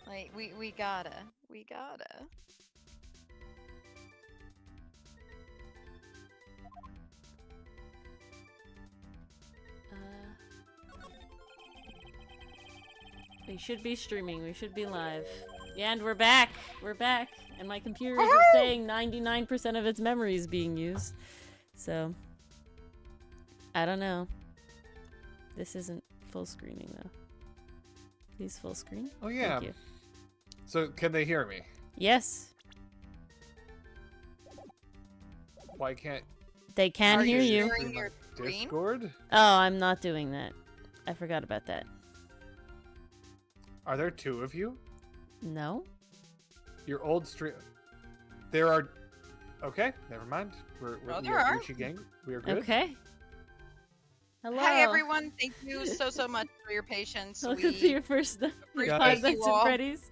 Like, we gotta. We should be streaming. We should be live. Yeah, and we're back. We're back. And my computer is saying 99% of its memory is being used. So, I don't know. This isn't full screening, though. Please full screen. Oh, yeah. Thank you. So, can they hear me? Yes. Why can't... They can hear you. sharing your screen? Discord? Oh, I'm not doing that. I forgot about that. Are there two of you? No? Your old stream... There are... Okay, never mind. We're Oh, we there are are. Gucci gang. We are good. Okay. Hello. Hi everyone, thank you so much for your patience. Welcome to your first appreciate Five you Nights all. at Freddy's.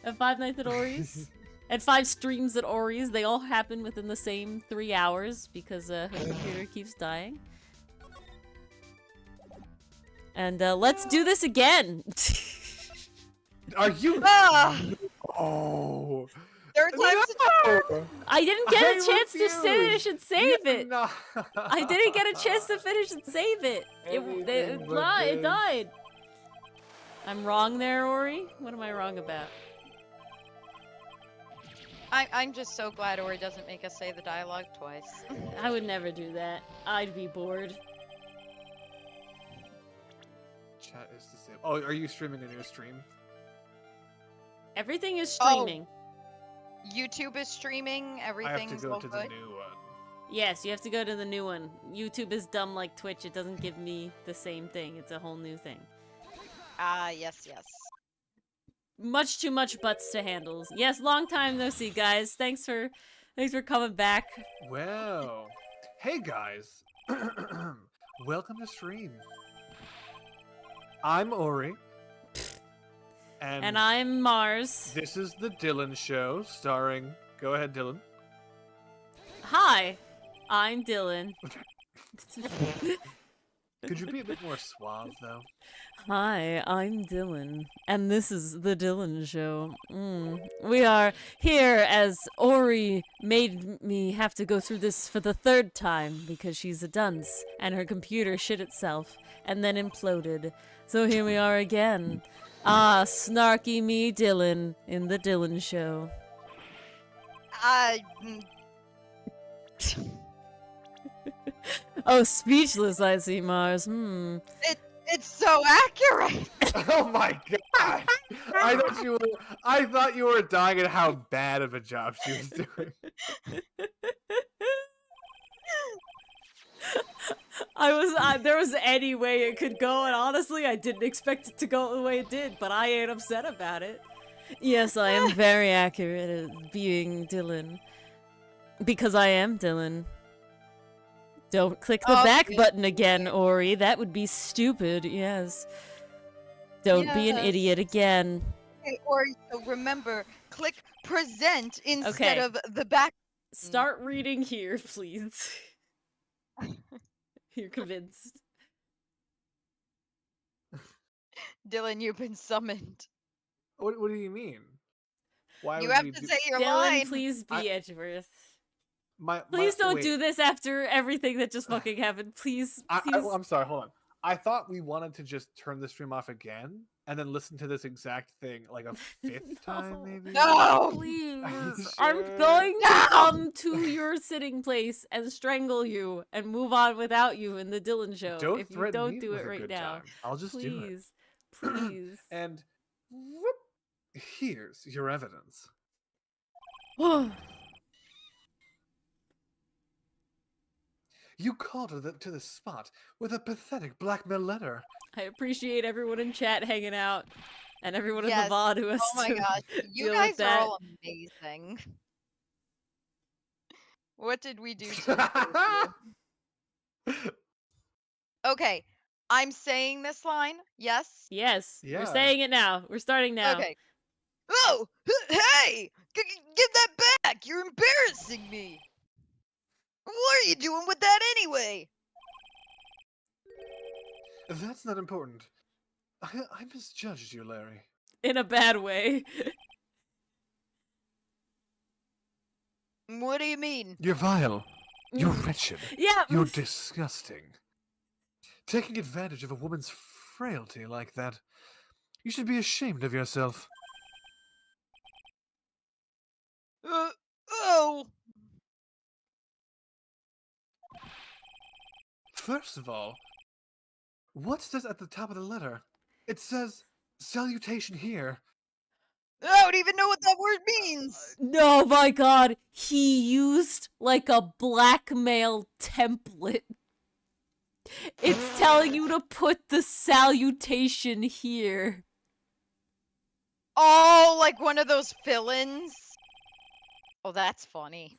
And Five Nights at Ori's. And 5 streams at Ori's. They all happen within the same 3 hours because her computer keeps dying. And let's do this again! Are you... Ah, Oh... third time's the charm. No! I didn't get a I chance to refuse. finish and save it! No. I didn't get a chance to finish and save it! Everything It but this. died! I'm wrong there, Ori? What am I wrong about? I'm just so glad Ori doesn't make us say the dialogue twice. I would never do that. I'd be bored. Chat is disabled. Oh, are you streaming a new stream? Everything is Oh, streaming. YouTube is streaming, I have to everything's go all to good. the new one. Yes, you have to go to the new one. YouTube is dumb like Twitch. It doesn't give me the same thing. It's a whole new thing. Ah, yes. Much too much butts to handle. Yes, long time no see, guys. Thanks for coming back. Well, hey guys, welcome to stream. I'm Ori, And I'm Mars. this is the Dylan Show, starring. Go ahead, Dylan. Hi, I'm Dylan. Could you be a bit more suave, though? Hi, I'm Dylan, and this is the Dylan Show. We are here as Ori made me have to go through this for the 3rd time because she's a dunce and her computer shit itself and then imploded. So here we are again. Ah, snarky me, Dylan, in the Dylan Show. Oh, speechless, I see, Mars. It's so accurate! Oh my god! I thought you were dying at how bad of a job she was doing. There was any way it could go, and honestly, I didn't expect it to go the way it did, but I ain't upset about it. Yes, I am very accurate at being Dylan. Because I am Dylan. Don't click the back button again, Ori. That would be stupid, yes. Don't be an idiot again. Okay, Ori, so remember, click present instead Okay. of the back. Start reading here, please. You're convinced. Dylan, you've been summoned. What do you mean? Why You would have we to do... say your Dylan, line. please be Edgeworth. Please Don't do this after everything that just fucking happened. Please, please. I'm sorry, hold on. I thought we wanted to just turn the stream off again and then listen to this exact thing like a 5th time, maybe? No! Please. Sure? I'm going to come to your sitting place and strangle you and move on without you in the Dylan Show. Don't if you threaten don't me do with it a right good now. time. I'll just do it. Please. Please. And whoop, here's your evidence. You called her to the spot with a pathetic blackmail letter. I appreciate everyone in chat hanging out and everyone in Yes. the VOD who has Oh my to gosh, you deal guys with are that. all amazing. What did we do to you? Okay, I'm saying this line, yes? Yes, Yeah. we're saying it now. We're starting now. Okay. Oh! Hey! Give that back! You're embarrassing me! What are you doing with that anyway? That's not important. I misjudged you, Larry. In a bad way. What do you mean? You're vile. You're wretched. Yeah. You're disgusting. Taking advantage of a woman's frailty like that. You should be ashamed of yourself. Oh. First of all, what's this at the top of the letter? It says, salutation here. I don't even know what that word means. No, my god. He used like a blackmail template. It's telling you to put the salutation here. Oh, like one of those fill-ins? Oh, that's funny.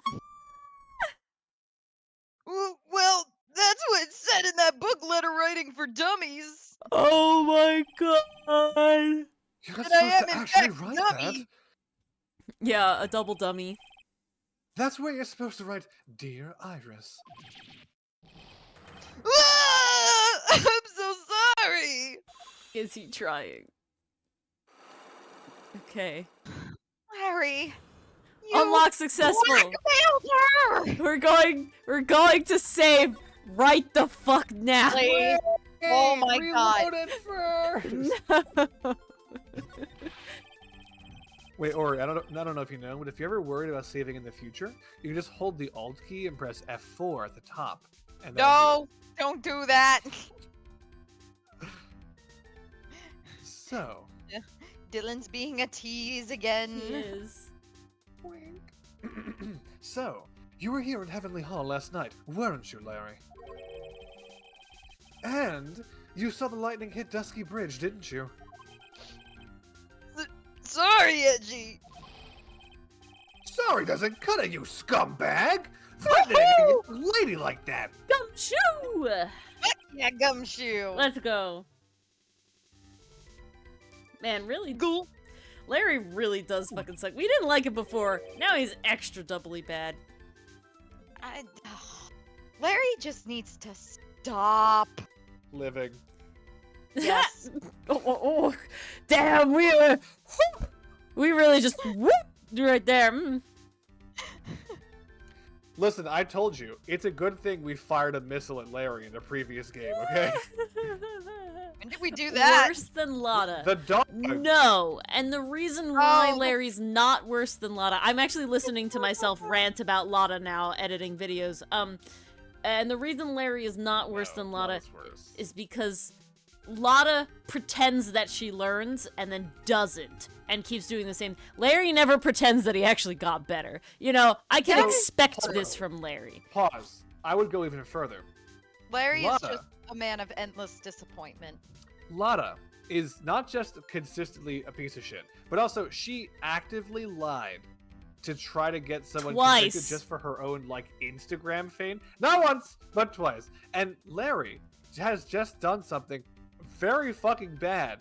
Well, that's what it said in that book, Letter Writing for Dummies. Oh my god. You're not And I supposed am, to in actually fact, write dummy. that. Yeah, a double dummy. That's where you're supposed to write, Dear Iris. Ah! I'm so sorry. Is he trying? Okay. Larry, you Unlock successful. blackmailed her. We're going to save right the fuck now. Wait. Oh my god. Reload it first! Wait, Ori, I don't know if you know, but if you're ever worried about saving in the future, you can just hold the Alt key and press F4 at the top. And No, don't do that. So. Dylan's being a tease again. He is. Wink. So, you were here in Heavenly Hall last night, weren't you, Larry? And you saw the lightning hit Dusky Bridge, didn't you? Sorry, Edgy. Sorry doesn't cut it, you scumbag! Threatening a lady like that! Gumshoe! Yeah, Gumshoe. Let's go. Man, really? Go. Larry really does fucking suck. We didn't like it before. Now he's extra doubly bad. Larry just needs to stop. Living. Yes. oh. Damn, we really just whoop right there. Mm. Listen, I told you, it's a good thing we fired a missile at Larry in the previous game, okay? When did we do that? Worse than Lotta. The dog. No, and the reason why Oh. Larry's not worse than Lotta, I'm actually listening to myself rant about Lotta now, editing videos. And the reason Larry is not worse than Lotta Lotta's worse. is because Lotta pretends that she learns and then doesn't and keeps doing the same. Larry never pretends that he actually got better. You know, I can No. expect this from Larry. Pause. I would go even further. Larry is Lotta. just a man of endless disappointment. Lotta is not just consistently a piece of shit, but also she actively lied to try to get someone convicted Twice. just for her own, like, Instagram fame. Not once, but twice. And Larry has just done something very fucking bad,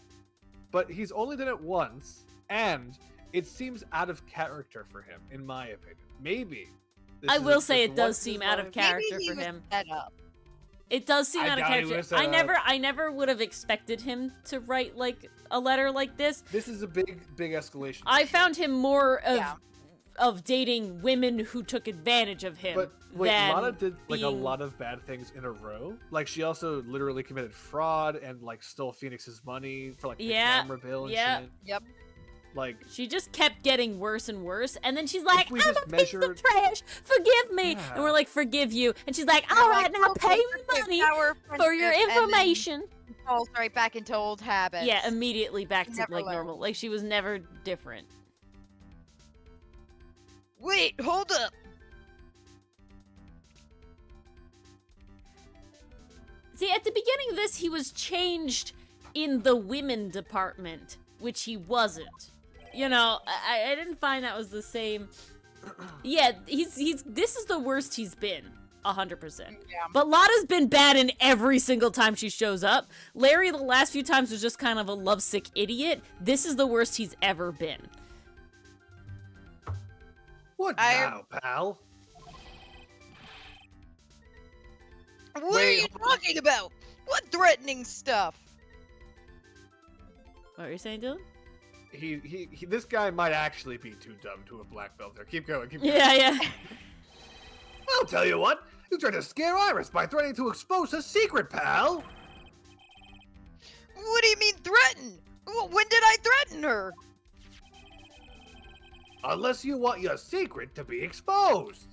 but he's only done it once, and it seems out of character for him, in my opinion. Maybe. this I is will just say it does once in seem his out of life. character Maybe he for was him. set up. It does seem I out of doubt he character. was set I never would have expected him to write like a letter like this. This is a big escalation. I found him more of Yeah. dating women who took advantage of him. But wait, than Lotta did like a being- lot of bad things in a row. Like she also literally committed fraud and like stole Phoenix's money for like the Yeah, camera bill and yeah. shit. Yep. Like She just kept getting worse and worse, and then she's like, we "I'm just a piece of measured- trash. Forgive me." Yeah. And we're like, "Forgive you." And she's like, They're "All like, right, now "Oh, pay me forgive money our for your friendship," and then information." falls right back into old habits. Yeah, immediately back to Never like learned. normal. Like she was never different. Wait, hold up. See, at the beginning of this, he was changed in the women department, which he wasn't. You know, I didn't find that was the same. Yeah, he's this is the worst he's been, 100%. Yeah. But Lotta's been bad in every single time she shows up. Larry, the last few times, was just kind of a lovesick idiot. This is the worst he's ever been. what I- now, pal? What are you talking about? What threatening stuff? What were you saying, Dylan? this guy might actually be too dumb to have black belt there. Keep going. Yeah. I'll tell you what. You tried to scare Iris by threatening to expose her secret, pal. What do you mean threaten? When did I threaten her? Unless you want your secret to be exposed.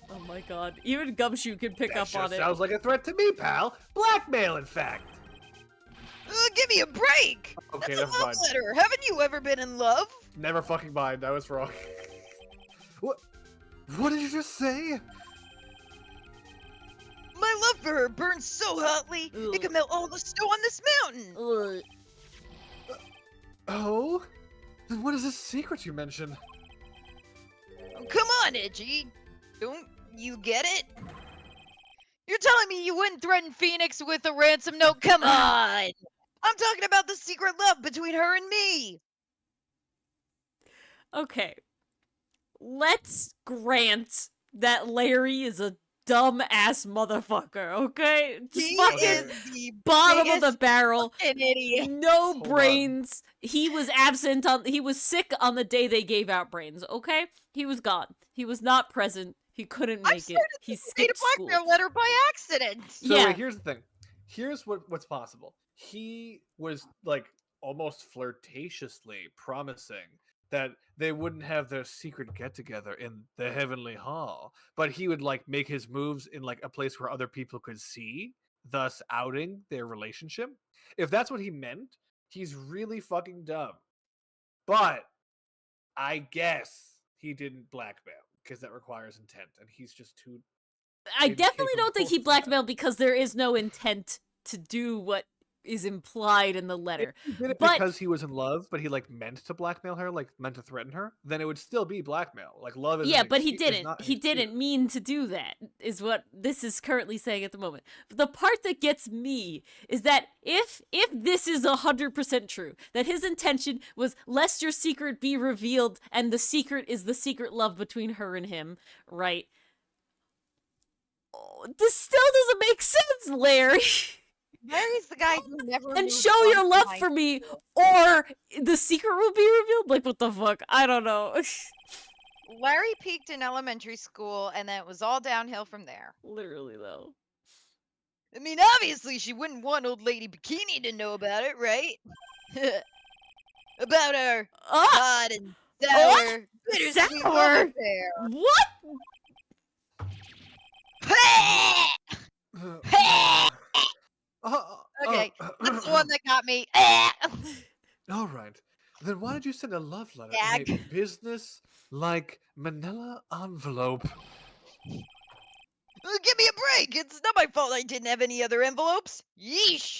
Oh my god. Even Gumshoe can pick That up sure on it. sounds like a threat to me, pal. Blackmail, in fact. Give me a break. Okay, That's a never love mind. letter. Haven't you ever been in love? Never fucking mind. I was wrong. What? What did you just say? My love for her burns so hotly, Ugh. it could melt all the snow on this mountain. Ugh. Oh? Then what is this secret you mentioned? Oh, come on, Edgy. Don't you get it? You're telling me you wouldn't threaten Phoenix with a ransom note? Come on! I'm talking about the secret love between her and me. Okay. Let's grant that Larry is a dumb-ass motherfucker, okay? Just He fucking is the bottom of the biggest barrel. fucking idiot. No Hold brains. He was he was sick on the day they gave out brains, okay? He was gone. He was not present. He couldn't I make it. started He Made a skipped school. blackmail letter by accident. So Yeah. wait, here's the thing. Here's what's possible. He was like almost flirtatiously promising that they wouldn't have their secret get together in the heavenly hall, but he would like make his moves in like a place where other people could see, thus outing their relationship. If that's what he meant, he's really fucking dumb. But I guess he didn't blackmail because that requires intent, and he's just too. I maybe definitely don't think he capable of that. blackmailed because there is no intent to do what is implied in the letter. If he did it But- because he was in love, but he like meant to blackmail her, like meant to threaten her, then it would still be blackmail. Like love is. Yeah, an but he excu- is didn't. not an He excuse. didn't mean to do that, is what this is currently saying at the moment. But the part that gets me is that if this is 100% true, that his intention was lest your secret be revealed, and the secret is the secret love between her and him, right? Oh, this still doesn't make sense, Larry. Larry's the guy who never And moved show on your from love high for me, school. or the secret will be revealed. Like, what the fuck? I don't know. Larry peaked in elementary school, and then it was all downhill from there. Literally, though. I mean, obviously, she wouldn't want old lady Bikini to know about it, right? About our Ah! hot and sour, bittersweet love Sour? affair. What? Okay, that's the one that got me. All right. Then why did you send a love letter in a Gag. business like manila envelope? Give me a break. It's not my fault I didn't have any other envelopes. Yeesh.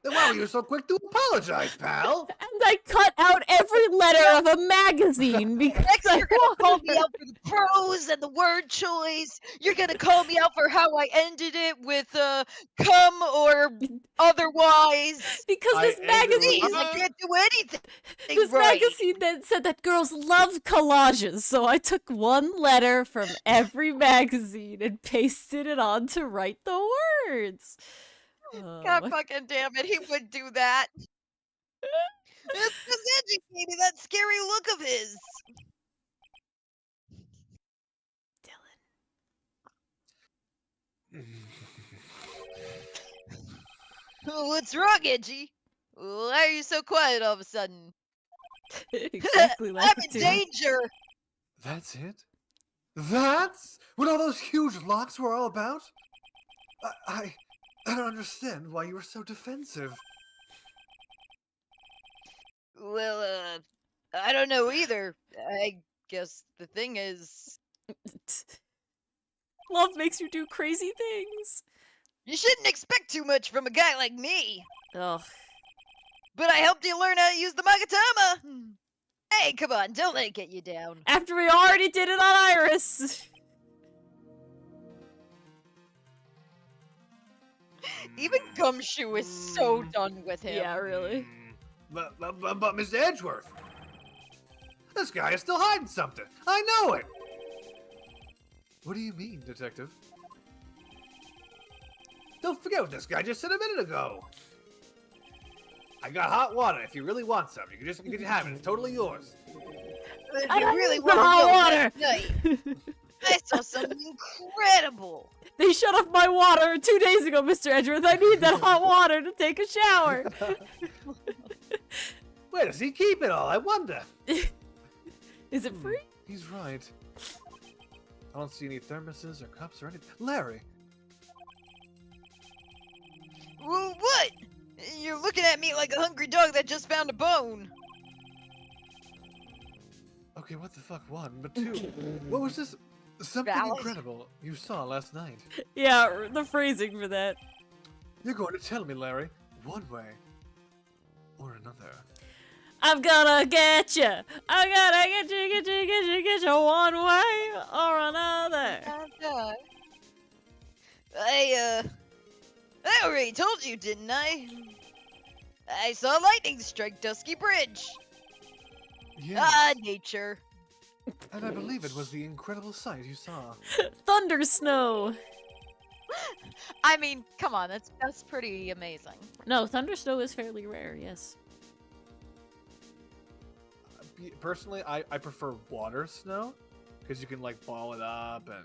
Then why were you so quick to apologize, pal? And I cut out every letter of a magazine because Next, I you're gonna call me wanted- out for the prose and the word choice. You're gonna call me out for how I ended it with come or otherwise. because I this ended with magazine, Please, I can't do anything. this right. magazine that said that girls love collages, so I took one letter from every magazine and pasted it on to write the words. God Oh. fucking damn it, he would do that. That's because Edgy gave me that scary look of his. What's wrong, Edgy? Why are you so quiet all of a sudden? Exactly like I'm in too. danger. That's it? That's what all those huge locks were all about? I don't understand why you were so defensive. Well, I don't know either. I guess the thing is, Love makes you do crazy things. you shouldn't expect too much from a guy like me. Ugh. But I helped you learn how to use the Magatama. Hey, come on, don't let it get you down. After we already did it on Iris. Even Gumshoe is so done with him. Yeah, really. But Mr. Edgeworth, this guy is still hiding something. I know it. What do you mean, detective? Don't forget what this guy just said a minute ago. I got hot water if you really want some. You can just have it. It's totally yours. If I you really need want to hot know water. last night, I saw something incredible. They shut off my water 2 days ago, Mr. Edgeworth. I need that hot water to take a shower. Where does he keep it all? I wonder. Is it free? He's right. I don't see any thermoses or cups or anything. Larry. Well, what? You're looking at me like a hungry dog that just found a bone. Okay, what the fuck? One, but two. What was this? Something Valid. incredible you saw last night. Yeah, the phrasing for that. You're going to tell me, Larry, one way or another. I'm gonna get you. I'm gonna get you one way or another. I already told you, didn't I? I saw lightning strike Dusky Bridge. Yes, Ah, nature. and I believe it was the incredible sight you saw. Thunder snow. I mean, come on, that's pretty amazing. No, thunder snow is fairly rare. Yes. Personally, I prefer water snow because you can like ball it up and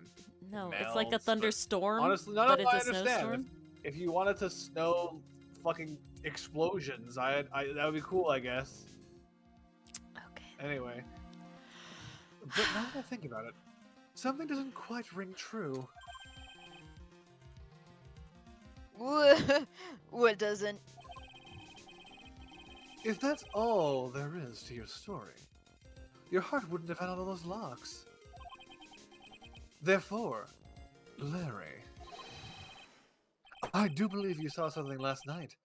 No, it's like a melts, but thunderstorm. honestly, no, but no, it's I a understand. snowstorm. If you wanted to snow fucking explosions, I that would be cool, I guess. Okay. Anyway, but now that I think about it, something doesn't quite ring true. What doesn't? If that's all there is to your story, your heart wouldn't have had all those locks. Therefore, Larry, I do believe you saw something last night.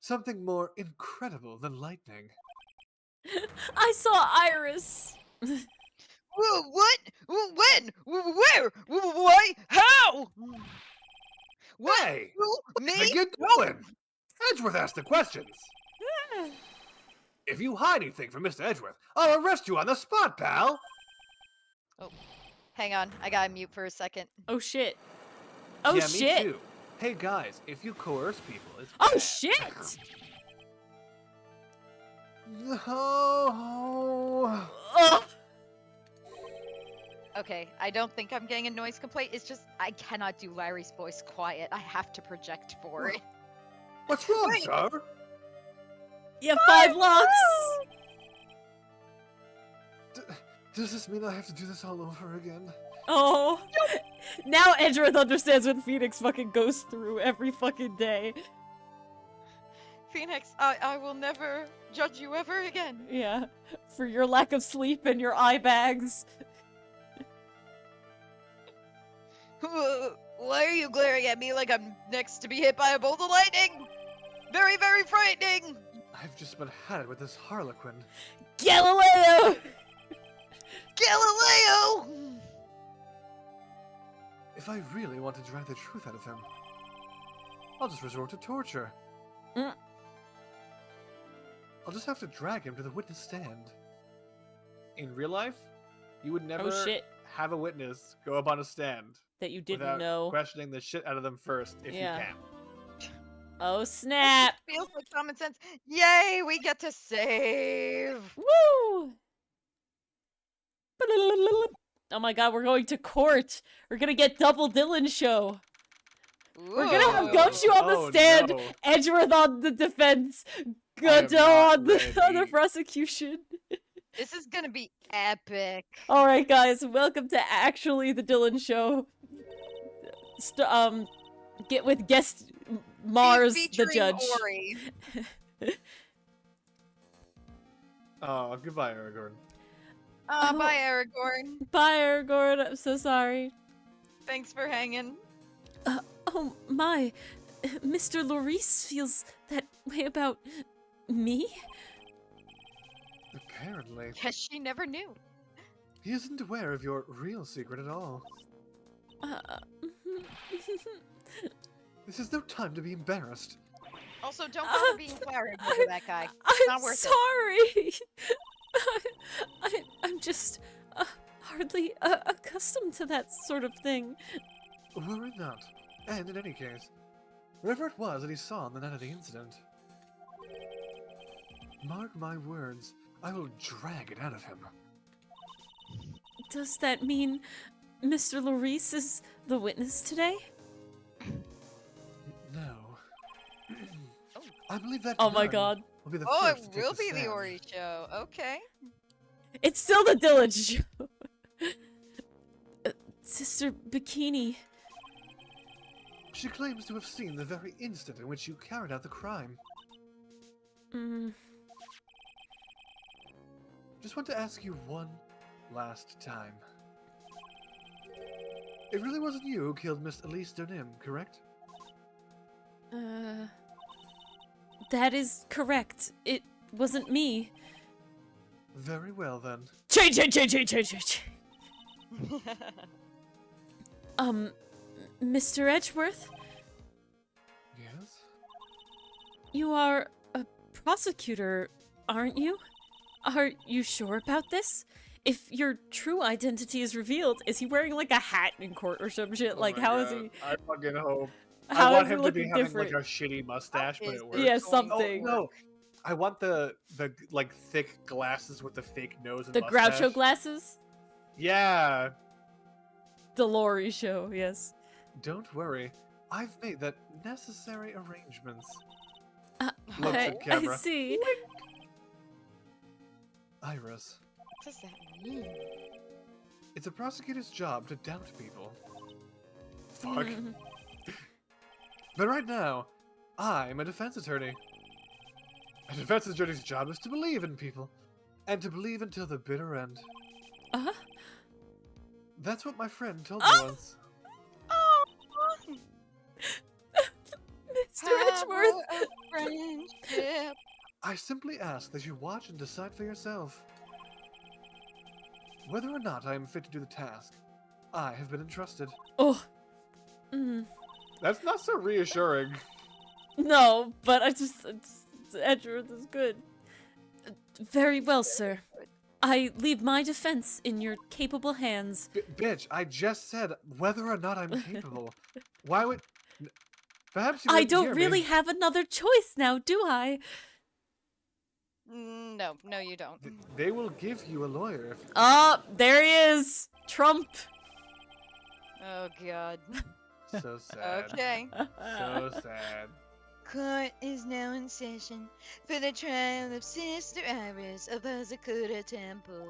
Something more incredible than lightning. I saw Iris. What? When? Where? Why? How? What? Hey! Who? Me? Hey, get going! Edgeworth asked the questions. If you hide anything from Mr. Edgeworth, I'll arrest you on the spot, pal! Hang on, I gotta mute for a second. Oh shit. Oh yeah, shit. Me too. Hey guys, if you coerce people, it's Oh bad. shit. No. Ugh. Okay, I don't think I'm getting a noise complaint. It's just I cannot do Larry's voice quiet. I have to project for it. What's wrong, Wait. sir? You have 5 locks. Does this mean I have to do this all over again? Oh. Now Edgeworth understands what Phoenix fucking goes through every fucking day. Phoenix, I will never judge you ever again. Yeah. For your lack of sleep and your eye bags. Why are you glaring at me like I'm next to be hit by a bolt of lightning? Very, very frightening. I've just been had it with this Harlequin. Galileo! Galileo! If I really want to drag the truth out of him, I'll just resort to torture. Mm. I'll just have to drag him to the witness stand. In real life, you would never Oh shit. have a witness go up on a stand That you didn't without know. questioning the shit out of them first, if Yeah. you can. Oh snap! Feels like common sense. Yay, we get to save. Woo! Oh my god, we're going to court. We're gonna get double Dylan show. We're gonna have Ooh. Gumshoe on the Oh, stand, no. Edgeworth on the defense, am Godot not on the ready. prosecution. This is gonna be epic. Alright guys, welcome to Actually the Dylan Show. Get with guest Mars the Featuring judge. Ori. Oh, goodbye, Aragorn. Oh. Bye, Aragorn. Bye Aragorn, I'm so sorry. Thanks for hanging. Oh my, Mr. Lorice feels that way about me? Apparently, Guess she never knew. he isn't aware of your real secret at all. This is no time to be embarrassed. Also, don't bother being Clara over that guy. I'm not worth it. sorry. I'm just hardly accustomed to that sort of thing. Worry not. And in any case, whatever it was that he saw on the night of the incident, Mark my words, I will drag it out of him. Does that mean Mr. Larice is the witness today? No. I believe that Oh my gun god. will be the Oh, first it to take will be the stand. Ori show. Okay. It's still the Dylan show. Sister Bikini. She claims to have seen the very instant in which you carried out the crime. Just want to ask you one last time. It really wasn't you who killed Miss Elise Donim, correct? That is correct. It wasn't me. Very well then. Change. Mr. Edgeworth, Yes? you are a prosecutor, aren't you? Are you sure about this? If your true identity is revealed, is he wearing like a hat in court or some shit? Oh Like, my how is God. he? I fucking hope. How I want is he him to be looking having different? like a shitty mustache, but is it works. Yeah, going something. Oh no! I want the like thick glasses with the fake nose and The mustache. Groucho glasses? Yeah. The Lori show, yes. Don't worry. I've made that necessary arrangements. Look I, at camera. I see. Iris, What does that mean? it's a prosecutor's job to doubt people. Fuck. But right now, I'm a defense attorney. A defense attorney's job is to believe in people. And to believe until the bitter end. Uh-huh. That's what my friend told me once. Oh, Mr. Edgeworth. a friendship. I simply ask that you watch and decide for yourself. Whether or not I am fit to do the task, I have been entrusted. Oh. That's not so reassuring. No, but Edgeworth is good. Very well, sir. I leave my defense in your capable hands. Bitch, I just said whether or not I'm capable. Why would... Perhaps you I didn't hear don't me. really have another choice now, do I? No, you don't. They will give you a lawyer if... Ah, there he is! Trump! Oh god. So sad. Okay. So sad. Court is now in session for the trial of Sister Iris of Hazakura Temple.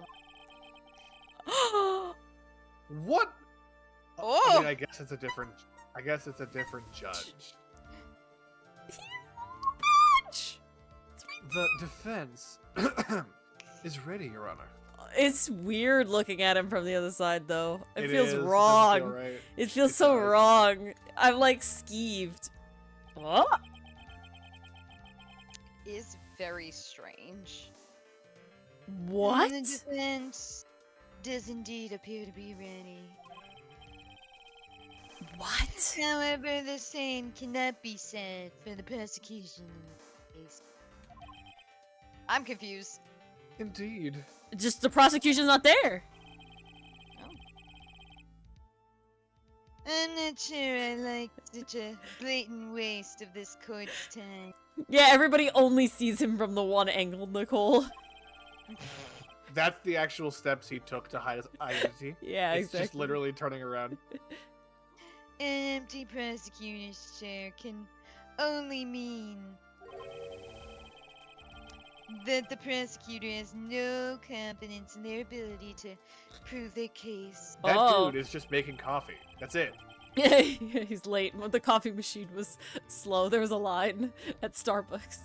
What? Oh! I mean, I guess it's a different judge. The defense is ready, Your Honor. It's weird looking at him from the other side, though. It feels is. It doesn't wrong. feel right. It feels It so does. wrong. I'm like skeeved. What? Is very strange. What? The defense does indeed appear to be ready. What? However, the same cannot be said for the prosecution case. I'm confused. Indeed. Just the prosecution's not there. I'm not sure I like such a blatant waste of this court's time. Yeah, everybody only sees him from the one angle, Nicole. That's the actual steps he took to hide his identity. Yeah, It's exactly. just literally turning around. An empty prosecutor's chair can only mean that the prosecutor has no confidence in their ability to prove their case. That Oh. dude is just making coffee. That's it. He's late. The coffee machine was slow. There was a line at Starbucks.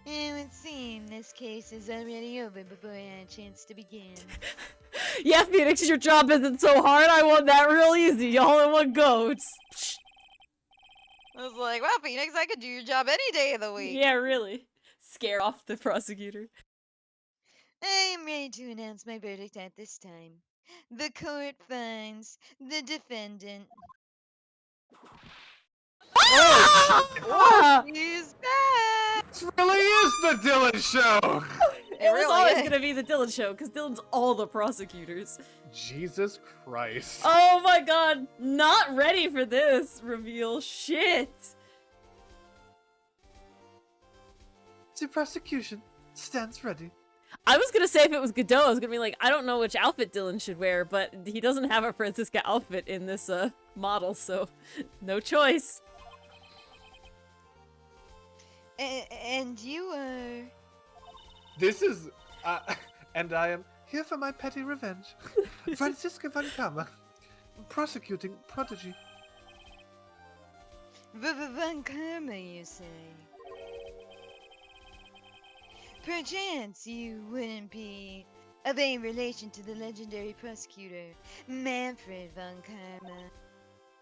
It would seem this case is already over before I had a chance to begin. Yeah, Phoenix, your job isn't so hard. I want that real easy, all in one go. Psh. I was like, wow, Phoenix, I could do your job any day of the week. Yeah, really. Scare off the prosecutor. I am ready to announce my verdict at this time. The court finds the defendant. Ah! He's back! This really is the Dylan Show! It was really always is. gonna be the Dylan show, because Dylan's all the prosecutors. Jesus Christ. Oh my god, not ready for this reveal. Shit. The prosecution stands ready. I was gonna say if it was Godot, I was gonna be like, I don't know which outfit Dylan should wear, but he doesn't have a Francisca outfit in this model, so no choice. And you are... This is, and I am here for my petty revenge. Francisca Van Kama, prosecuting prodigy. Van Karma, you say? Perchance you wouldn't be of any relation to the legendary prosecutor, Manfred Von Karma.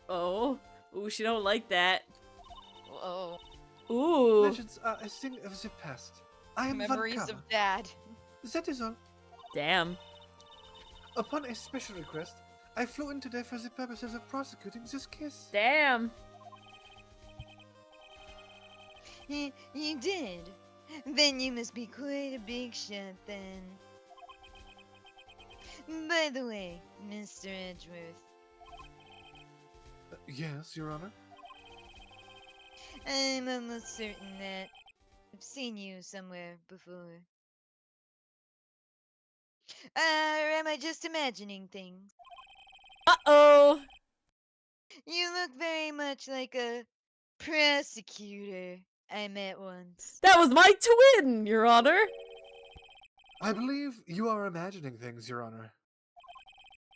Oh, ooh, she don't like that. Whoa. Ooh, Legends are a thing of the past. I am Van Memories Kama. of Dad. That is all. damn. Upon a special request, I flew in today for the purposes of prosecuting this case. Damn. You did? Then you must be quite a big shot then. By the way, Mr. Edgeworth, Yes, Your Honor. I'm almost certain that I've seen you somewhere before. Or am I just imagining things? Uh-oh. You look very much like a prosecutor I met once. That was my twin, Your Honor. I believe you are imagining things, Your Honor.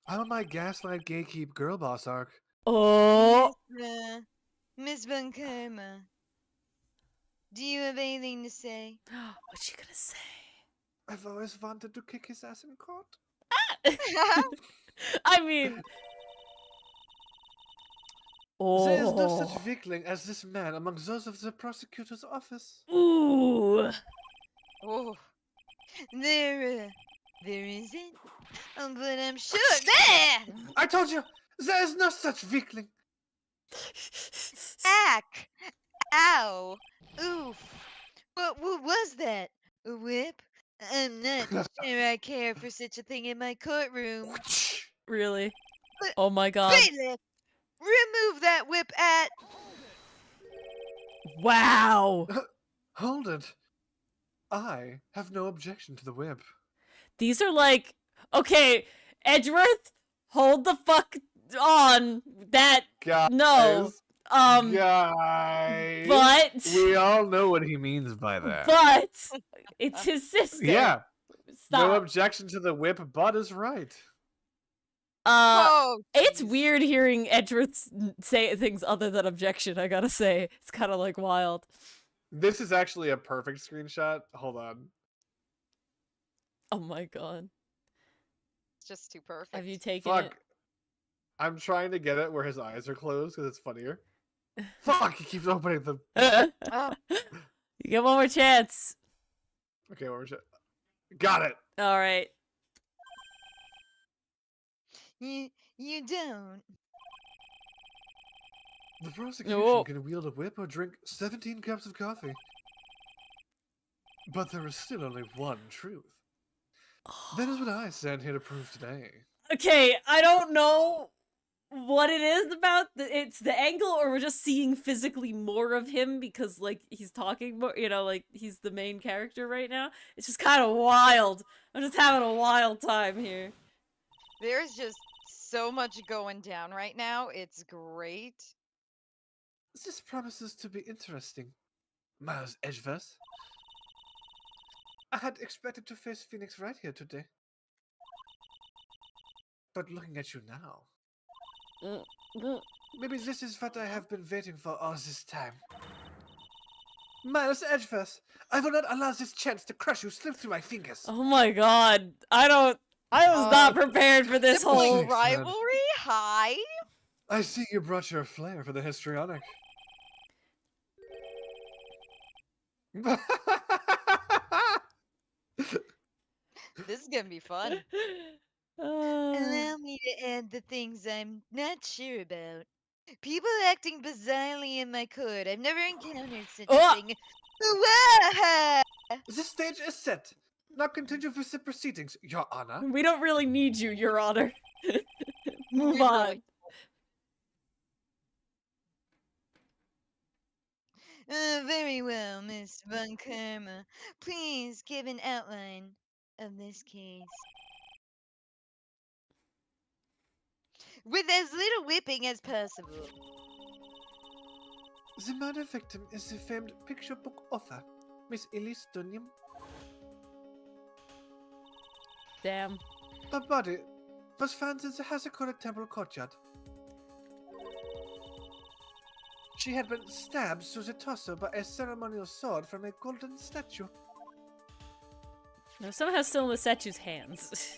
I'm on my gaslight gatekeep girl boss arc. Oh. Miss Von Karma, do you have anything to say? What's she gonna say? I've always wanted to kick his ass in court. I mean... There is no Oh. such weakling as this man among those of the prosecutor's office. Ooh. Oh, there isn't. But I'm sure there. I told you, there is no such weakling. Ack! Ow! Oof! What was that? A whip? I'm not sure I care for such a thing in my courtroom. Really? But- Oh my god. Bailiff! Remove that whip at... Wow. Hold it. I have no objection to the whip. These are like... Okay, Edgeworth, hold the fuck on. That... Guys, No. guys, But... we all know what he means by that. But... It's his sister. Yeah, no Stop. objection to the whip, but is right. Oh, It's jeez. weird hearing Edgeworth say things other than objection, I gotta say. It's kind of like wild. This is actually a perfect screenshot. Hold on. Oh my god. It's just too perfect. Have you taken Fuck. I'm trying to get it where his eyes are closed because it's funnier. Fuck, he keeps opening them. it? Oh, You get one more chance. Okay, where was it? Got it. Alright. you don't. The prosecution Whoa. can wield a whip or drink 17 cups of coffee. But there is still only one truth. That is what I stand here to prove today. Okay, I don't know what it is about it's the angle, or we're just seeing physically more of him because like he's talking more, you know, like he's the main character right now. It's just kind of wild. I'm just having a wild time here. There's just so much going down right now. It's great. This promises to be interesting. Miles Edgeworth. I had expected to face Phoenix right here today. But looking at you now, maybe this is what I have been waiting for all this time. Miles Edgeworth, I will not allow this chance to crush you slip through my fingers. Oh my god. I was not prepared for this Sibling whole... Thanks, man. rivalry? Hi. I see you brought your flair for the histrionic. This is gonna be fun. Allow me to add the things I'm not sure about. People acting bizarrely in my court. I've never encountered such a thing. Wah! The stage is set. Now continue with the proceedings, Your Honor. We don't really need you, Your Honor. Move We on. really- Very well, Miss Von Karma. Please give an outline of this case. With as little whipping as possible. The murder victim is the famed picture book author, Miss Elise Dunham. Damn. Her body was found in the Hazakura Temple courtyard. She had been stabbed through the torso by a ceremonial sword from a golden statue. No, somehow still in the statue's hands.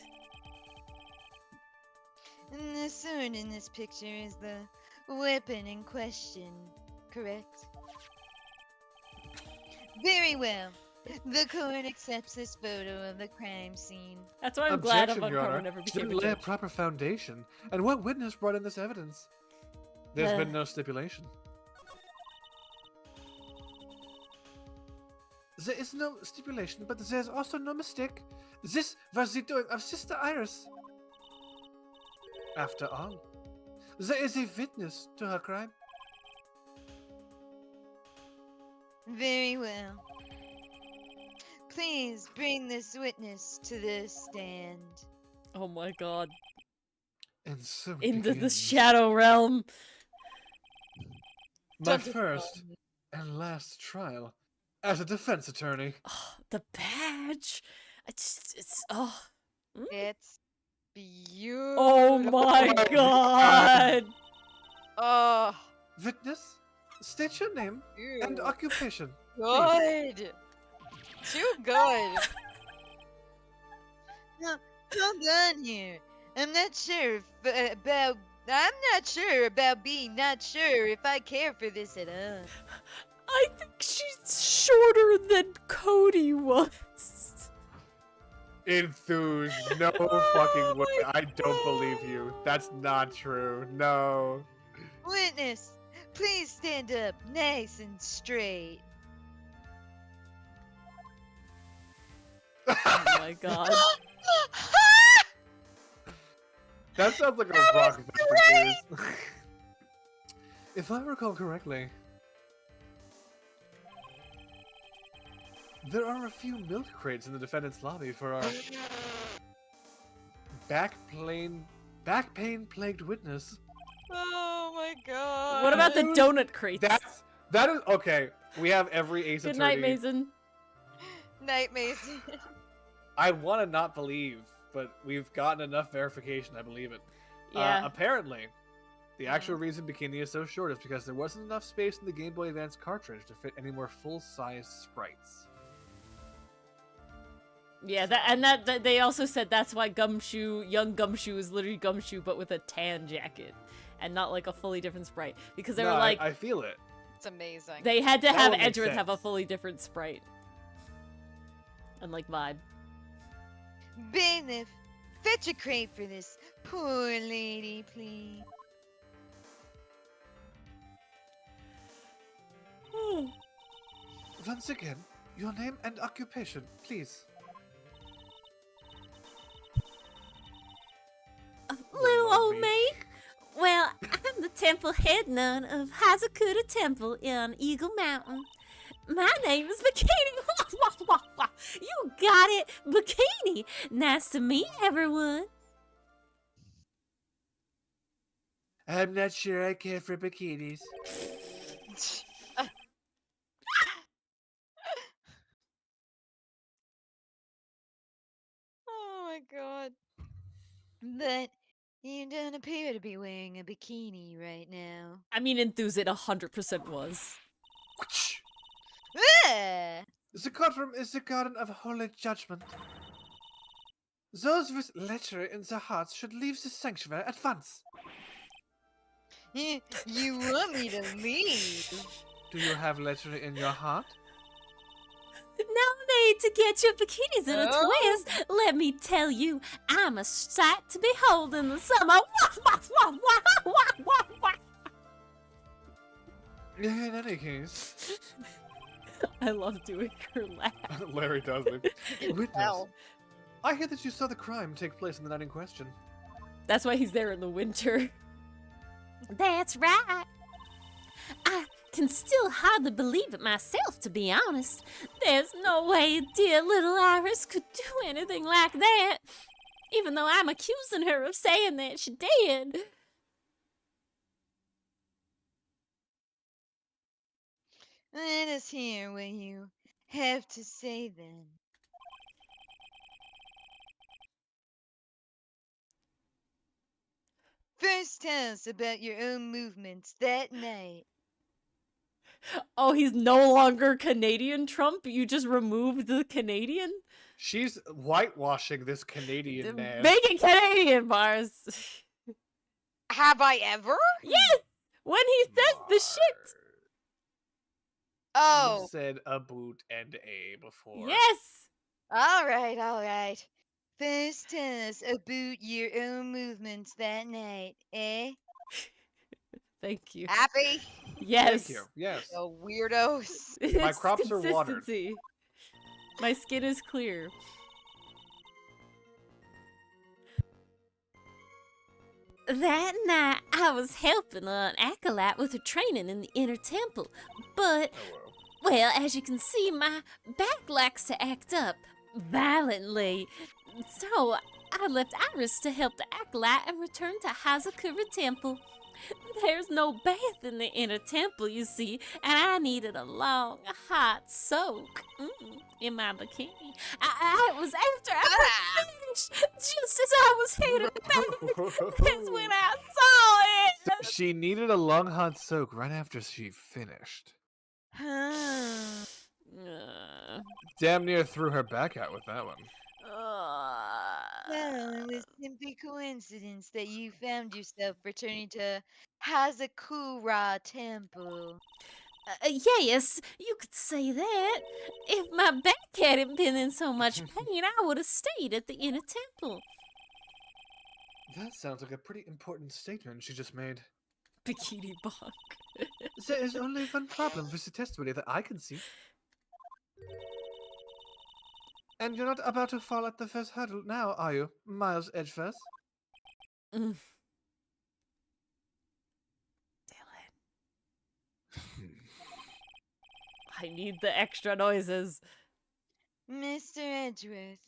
And the sword in this picture is the weapon in question, correct? Very well. The court accepts this photo of the crime scene. That's why I'm glad Objection, Your Avantgarde Honor. never She became didn't a lay a judge. proper foundation. And what witness brought in this evidence? There's been no stipulation. There is no stipulation, but there's also no mistake. This was the doing of Sister Iris. After all, there is a witness to her crime. Very well. Please bring this witness to the stand. Oh my god. And so it Into the begins. shadow realm. My first and last trial as a defense attorney. Oh, the badge. It's oh. It's beautiful. Oh my my god. Oh, Witness, state your name and ew. occupation. Good. Too good. Now, hold on here. I'm not sure about being not sure if I care for this at all. I think she's shorter than Cody was. Enthused. No fucking way. I don't believe you. That's not true. No. Witness, please stand up nice and straight. Oh my god. That sounds like a That rock was paper scissors. If I recall correctly, there are a few milk crates in the defendant's lobby for our back pain plagued witness. Oh my god. What about the Dude, donut crates? That is okay. We have every ace Good attorney. night, Mason. Night Mason? I want to not believe, but we've gotten enough verification. I believe it. Yeah. Apparently, the actual reason Bikini is so short is because there wasn't enough space in the Game Boy Advance cartridge to fit any more full-size sprites. Yeah, that they also said that's why young Gumshoe is literally Gumshoe but with a tan jacket and not like a fully different sprite because they were like I feel it. It's amazing. they had to That have would make Edgeworth have a sense. fully different sprite and like vibe. Bailiff, fetch a crate for this poor lady, please. Once again, your name and occupation, please. Little Love old me. me. Well, I'm the temple head nun of Hazakura Temple on Eagle Mountain. My name is Bikini. You got it, Bikini. Nice to meet everyone. I'm not sure I care for bikinis. Oh my god. But you don't appear to be wearing a bikini right now. I mean, Enthuse it 100% was. Ah! The courtroom is the garden of holy judgment. Those with lechery in their hearts should leave the sanctuary at once. You want me to leave? Do you have lechery in your heart? Now need to get your bikinis in a Oh. twist. Let me tell you, I'm a sight to behold in the summer. In any case, I love doing her laugh. Larry does it. Witness, Well. I hear that you saw the crime take place in the night in question. That's why he's there in the winter. That's right. I can still hardly believe it myself, to be honest. There's no way dear little Iris could do anything like that, even though I'm accusing her of saying that she did. Let us hear what you have to say then. First, tell us about your own movements that night. Oh, he's no longer Canadian Trump? You just removed the Canadian? She's whitewashing this Canadian man. Make it Canadian, Mars. Have I ever? Yes! When he says the shit! Oh. You said a boot and a before. Yes! All right. First, tell us about your own movements that night, eh? Thank you. Happy? Yes. Thank you. Yes. Oh, weirdos. My It's crops are watered. consistency. My skin is clear. That night, I was helping an acolyte with her training in the inner temple, but, Oh, well, as you can see, my back likes to act up violently. So I left Iris to help the acolyte and returned to Hazakura Temple. There's no bath in the inner temple, you see, and I needed a long, hot soak in my bikini. It was after I finished, just as I was headed back. That's when I saw it. She needed a long hot soak right after she finished. Huh. Damn near threw her back out with that one. Well, it was simply coincidence that you found yourself returning to Hazakura Temple. Yes, you could say that. If my back hadn't been in so much pain, I would have stayed at the inner temple. That sounds like a pretty important statement she just made. Bikini bonk. There is only one problem with the testimony that I can see. And you're not about to fall at the first hurdle now, are you, Miles Edgeworth? Mm. I need the extra noises. Mr. Edgeworth,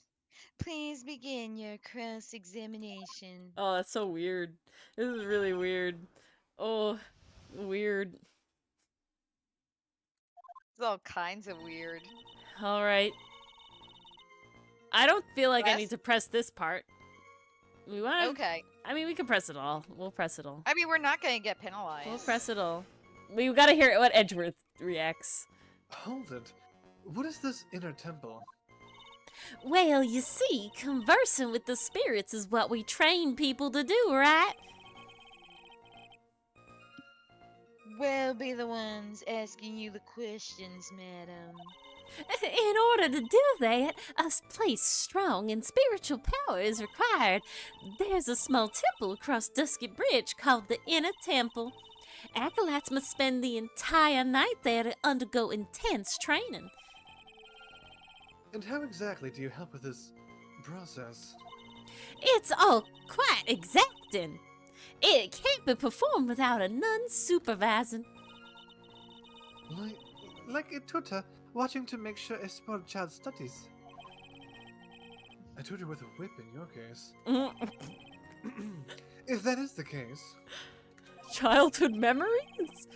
please begin your cross-examination. Oh, that's so weird. This is really weird. Oh, weird. It's all kinds of weird. All right. I don't feel like I Press? need to press this part. We want to. Okay. I mean, we can press it all. We'll press it all. I mean, we're not gonna get penalized. We'll press it all. We gotta hear what Edgeworth reacts. Hold it. What is this inner temple? Well, you see, conversing with the spirits is what we train people to do, right? We'll be the ones asking you the questions, madam. In order to do that, a place strong in spiritual power is required. There's a small temple across Dusky Bridge called the Inner Temple. Acolytes must spend the entire night there to undergo intense training. And how exactly do you help with this process? It's all quite exacting. It can't be performed without a nun supervising. Like a tutor watching to make sure a spoiled child studies. A tutor with a whip in your case. If that is the case, Childhood memories?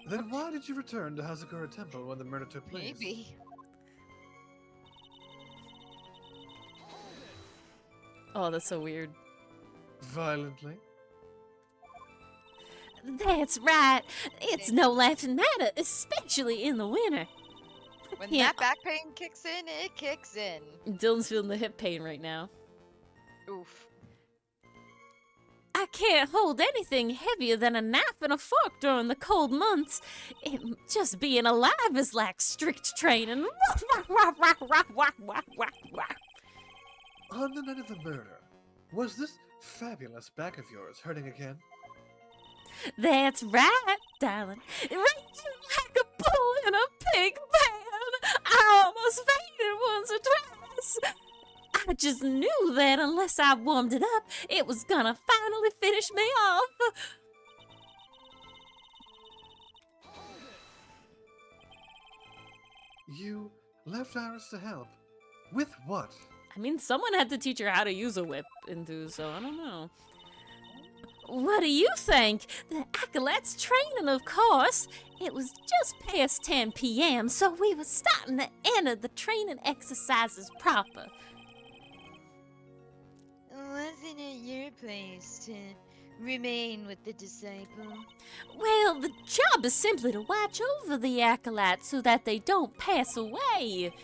then why did you return to Hazakura Temple when the murder took place? Maybe. Oh, that's so weird. Violently? That's right. It's no laughing matter, especially in the winter. When Yeah. that back pain kicks in, it kicks in. Dylan's feeling the hip pain right now. Oof. I can't hold anything heavier than a knife and a fork during the cold months. Just being alive is like strict training. On the night of the murder, was this fabulous back of yours hurting again? That's right, darling. Raging like a bull in a pig pen. I almost fainted once or twice. I just knew that unless I warmed it up, it was gonna finally finish me off. you left Iris to help. With what? I mean, someone had to teach her how to use a whip into, so I don't know. What do you think? The acolytes training, of course. It was just past 10 p.m., so we were starting to enter the training exercises proper. Wasn't it your place to remain with the disciple? Well, the job is simply to watch over the acolytes so that they don't pass away.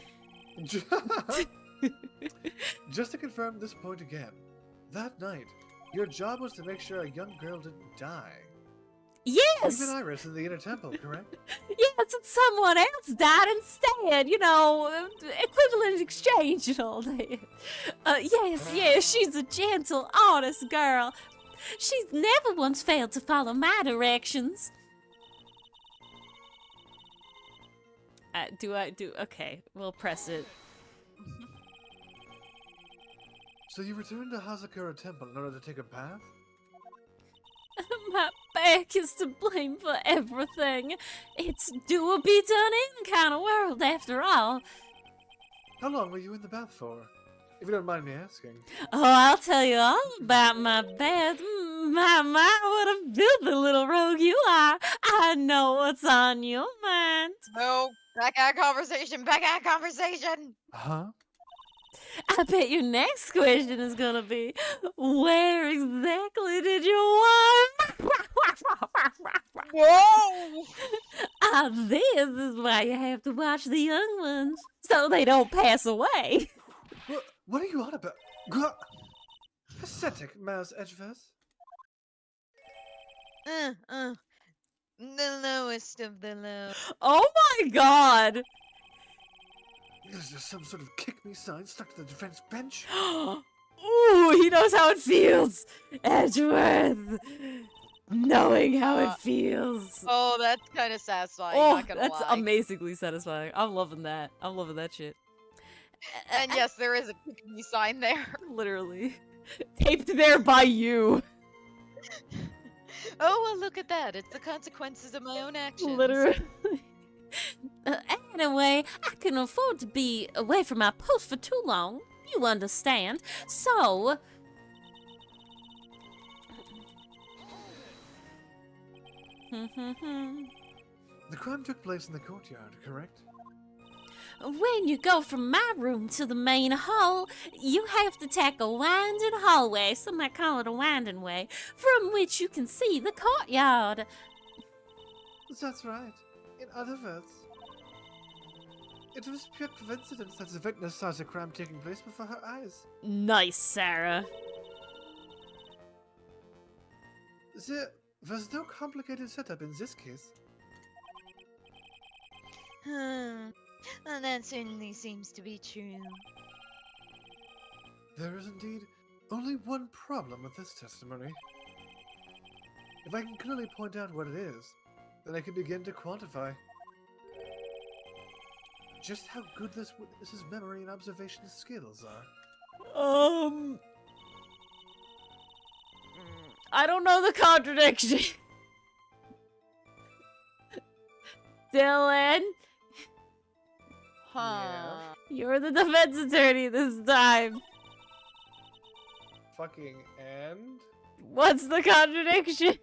Just to confirm this point again, that night, your job was to make sure a young girl didn't die. Yes! Even Iris in the inner temple, correct? Yes, and someone else died instead, you know, equivalent exchange and all that. Yes, she's a gentle, honest girl. She's never once failed to follow my directions. Okay, we'll press it. So you returned to Hazakura Temple in order to take a bath? My back is to blame for everything. It's do or be done in kind of world, after all. How long were you in the bath for? If you don't mind me asking. Oh, I'll tell you all about my bath. My, what a filthy little rogue you are. I know what's on your mind. No, back out conversation, back out conversation. Huh? I bet your next question is gonna be, where exactly did you want? Whoa! This is why you have to watch the young ones, so they don't pass away. What are you on about? Pathetic, Maz Edgeverse. The lowest of the low. Oh my god! Is there some sort of kick-me sign stuck to the defense bench? Ooh, he knows how it feels! Edgeworth! Knowing how it feels. Oh, that's kind of satisfying, Oh, not gonna that's lie. amazingly satisfying. I'm loving that. I'm loving that shit. And yes, there is a pick-me sign there. Literally. Taped there by you. Oh, well, look at that. It's the consequences of my own actions. Literally. Anyway, I can afford to be away from my post for too long. You understand. So... The crime took place in the courtyard, correct? When you go from my room to the main hall, you have to take a winding hallway, some might call it a winding way, from which you can see the courtyard. That's right. In other words, it was pure coincidence that the witness saw the crime taking place before her eyes. Nice, Sarah. There was no complicated setup in this case. Well, that certainly seems to be true. There is indeed only one problem with this testimony. If I can clearly point out what it is, then I can begin to quantify just how good this witness's memory and observation skills are. I don't know the contradiction. Dylan, Huh. you're the defense attorney this time. Fucking and? What's the contradiction?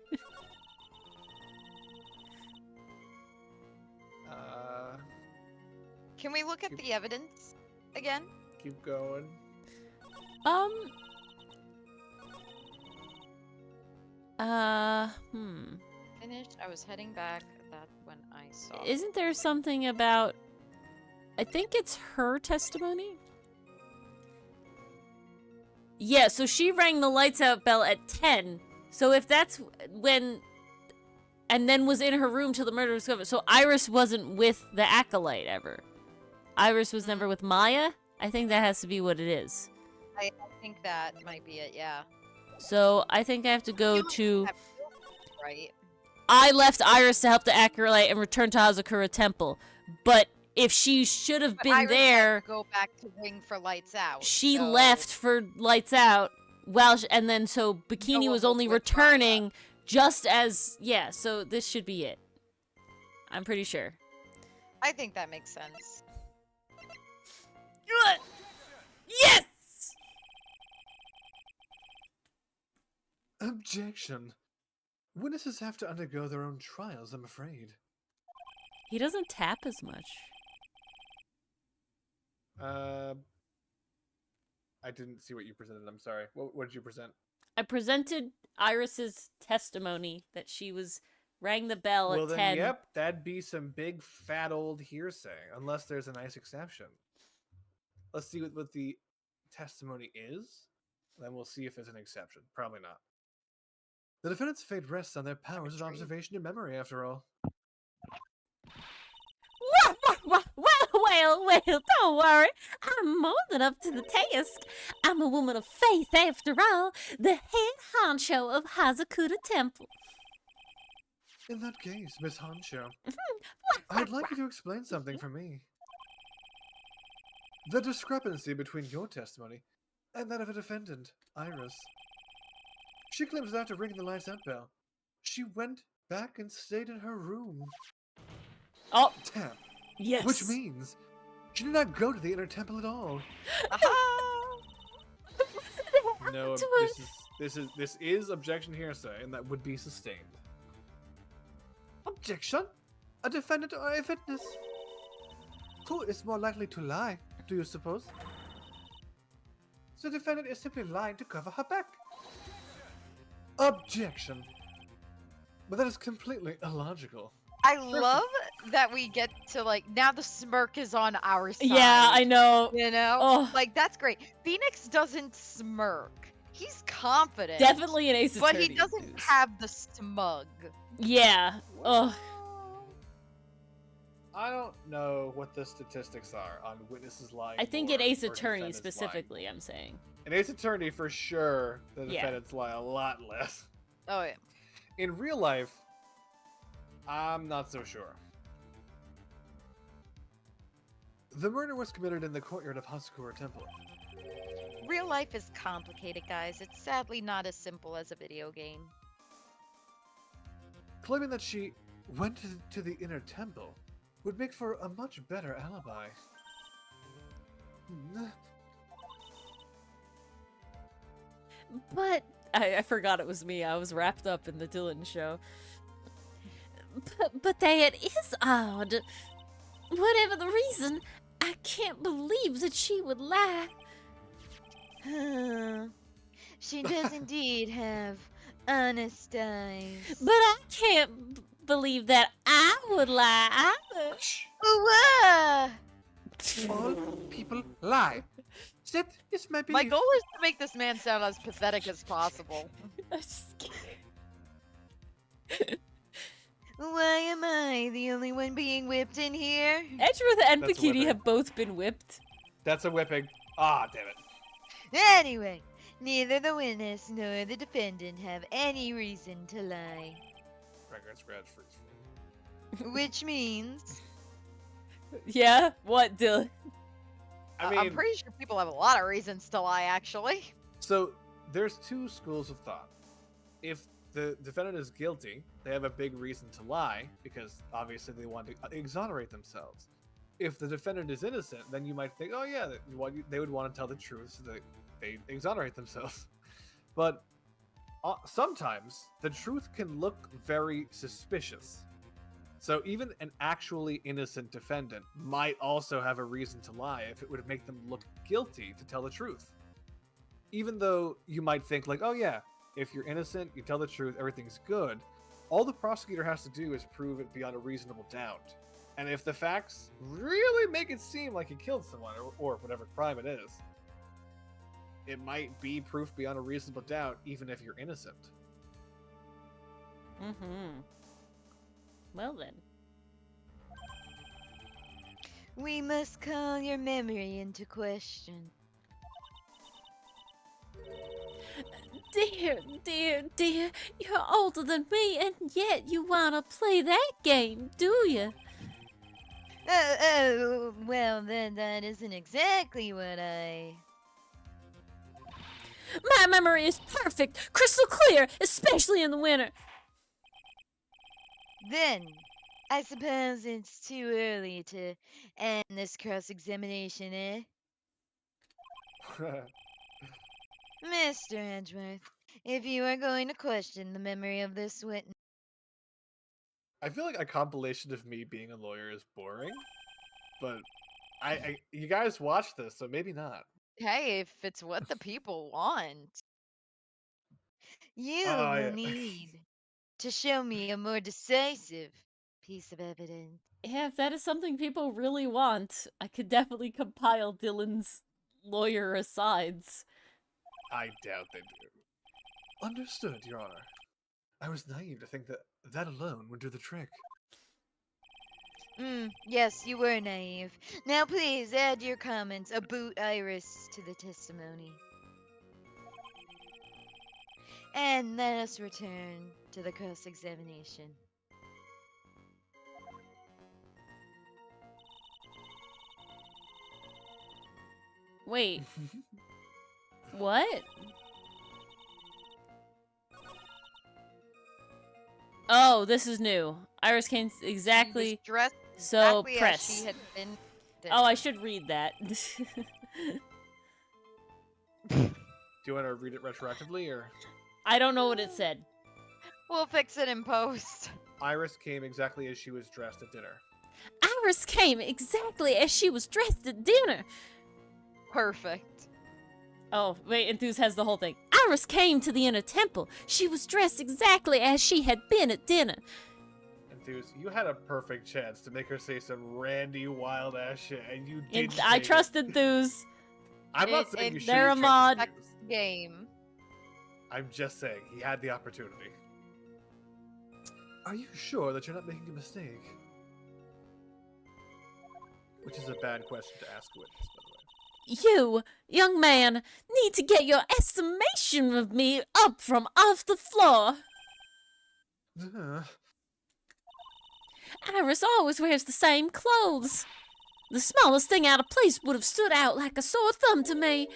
Can we look at the evidence again? Keep going. Finished. I was heading back. That's when I saw. Isn't there something about... I think it's her testimony? Yeah, so she rang the lights out bell at 10. So if that's when... And then was in her room till the murder was discovered. So Iris wasn't with the acolyte ever. Iris was never with Maya? I think that has to be what it is. I think that might be it. Yeah. So I think I have to go to... Right. I left Iris to help the acolyte and return to Hazakura Temple. But if she should have been Iris had there... to go back to ring for lights out. She so- left for lights out. Well, and then so Bikini No one was was only with returning just as... Yeah, so this should be it. I'm pretty sure. I think that makes sense. Objection. Witnesses have to undergo their own trials, I'm afraid. He doesn't tap as much. I didn't see what you presented. I'm sorry. What did you present? I presented Iris's testimony that she rang the bell Well, at then, 10. yep, that'd be some big fat old hearsay, unless there's a nice exception. Let's see what the testimony is, then we'll see if there's an exception. Probably not. The defendant's fate rests on their powers of observation and memory, after all. Well, don't worry. I'm more than up to the task. I'm a woman of faith, after all. The head honcho of Hazakuta Temple. In that case, Miss Honcho, I'd like you to explain something for me. The discrepancy between your testimony and that of a defendant, Iris. She claims that after ringing the lights out bell, she went back and stayed in her room. Oh, Tap. yes. Which means she did not go to the inner temple at all. No, this is objection hearsay, and that would be sustained. Objection? A defendant or a witness? Who is more likely to lie, do you suppose? The defendant is simply lying to cover her back. Objection. But that is completely illogical. I love that we get to, like, now the smirk is on our side. Yeah, I know. You know? Oh. Like, that's great. Phoenix doesn't smirk. He's confident. Definitely an Ace But Attorney. he doesn't have the smug. Yeah. Oh. I don't know what the statistics are on witnesses lying. I think more an Ace or Attorney defendants specifically, lying. I'm saying. An Ace Attorney for sure. The Yeah. defendants lie a lot less. Oh, yeah. In real life, I'm not so sure. The murder was committed in the courtyard of Hasakura Temple. Real life is complicated, guys. It's sadly not as simple as a video game. Claiming that she went to the inner temple would make for a much better alibi. But I forgot it was me. I was wrapped up in the Dylan show. But it is odd. Whatever the reason, I can't believe that she would lie. She does indeed have honest eyes. But I can't believe that I would lie either. All people lie. That is my belief. My goal is to make this man sound as pathetic as possible. I just can't. Why am I the only one being whipped in here? Edgeworth and That's a Bikini whipping. have both been whipped. That's a whipping. Ah, damn it. Anyway, neither the witness nor the defendant have any reason to lie. Record scratch freeze. Which means... Yeah? What, Dylan? I mean, I'm pretty sure people have a lot of reasons to lie, actually. so there's two schools of thought. If the defendant is guilty, they have a big reason to lie because obviously they want to exonerate themselves. If the defendant is innocent, then you might think, oh yeah, they would want to tell the truth so that they exonerate themselves. But sometimes the truth can look very suspicious. So even an actually innocent defendant might also have a reason to lie if it would make them look guilty to tell the truth. Even though you might think like, oh yeah, if you're innocent, you tell the truth, everything's good. All the prosecutor has to do is prove it beyond a reasonable doubt. And if the facts really make it seem like he killed someone or whatever crime it is, it might be proof beyond a reasonable doubt even if you're innocent. Mm-hmm. Well then. We must call your memory into question. Dear, you're older than me, and yet you wanna play that game, do you? Well, then that isn't exactly what I... My memory is perfect, crystal clear, especially in the winter. Then, I suppose it's too early to end this cross-examination, eh? Mr. Edgeworth, If you are going to question the memory of this witness, I feel like a compilation of me being a lawyer is boring, but you guys watch this, so maybe not. hey, if it's what the people want, you Oh, will yeah. need to show me a more decisive piece of evidence. Yeah, if that is something people really want, I could definitely compile Dylan's lawyer asides. I doubt they do. Understood, Your Honor. I was naive to think that that alone would do the trick. Yes, you were naive. Now please add your comments about Iris to the testimony. And let us return to the cross-examination. Wait, what? Oh, this is new. Iris came She exactly. was dressed So exactly as press. she had been. Oh, I should read that. Do you want to read it retroactively, or? I don't know what it said. We'll fix it in post. Iris came exactly as she was dressed at dinner. Iris came exactly as she was dressed at dinner. Perfect. Oh, wait, Enthuse has the whole thing. Iris came to the inner temple. She was dressed exactly as she had been at dinner. Enthuse, you had a perfect chance to make her say some randy, wild ass shit, and you didn't. I say trust it. Enthuse. I'm not saying you should. They're a mod. Game. I'm just saying he had the opportunity. Are you sure that you're not making a mistake? Which is a bad question to ask a witness, by the way. You, young man, need to get your estimation of me up from off the floor. Iris always wears the same clothes. The smallest thing out of place would have stood out like a sore thumb to me.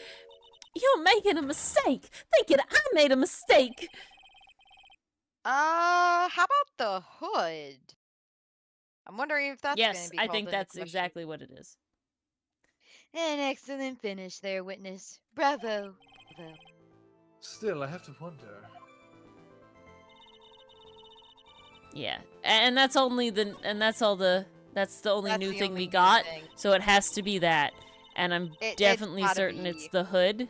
You're making a mistake, thinking I made a mistake. How about the hood? I'm wondering if that's going Yes, to be I called think into that's question. exactly what it is. An excellent finish there, witness. Bravo. Bravo. Still, I have to wonder. Yeah, and that's only the that's the only That's new the thing only we new got. thing. So it has to be that, and I'm It's definitely gotta certain be. it's the hood.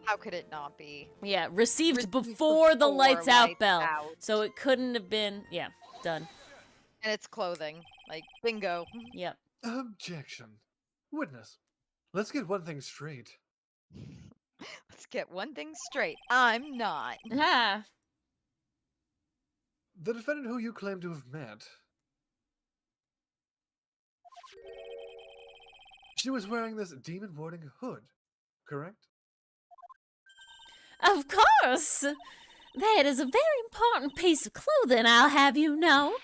How could it not be? Yeah, received Received before the lights out lights bell. out. So it couldn't have been. Yeah, done. And it's clothing. Like, bingo. Yep. Objection. Witness, let's get one thing straight. Let's get one thing straight. I'm not. Ah. The defendant who you claim to have met. She was wearing this demon warding hood, correct? Of course! That is a very important piece of clothing, I'll have you know.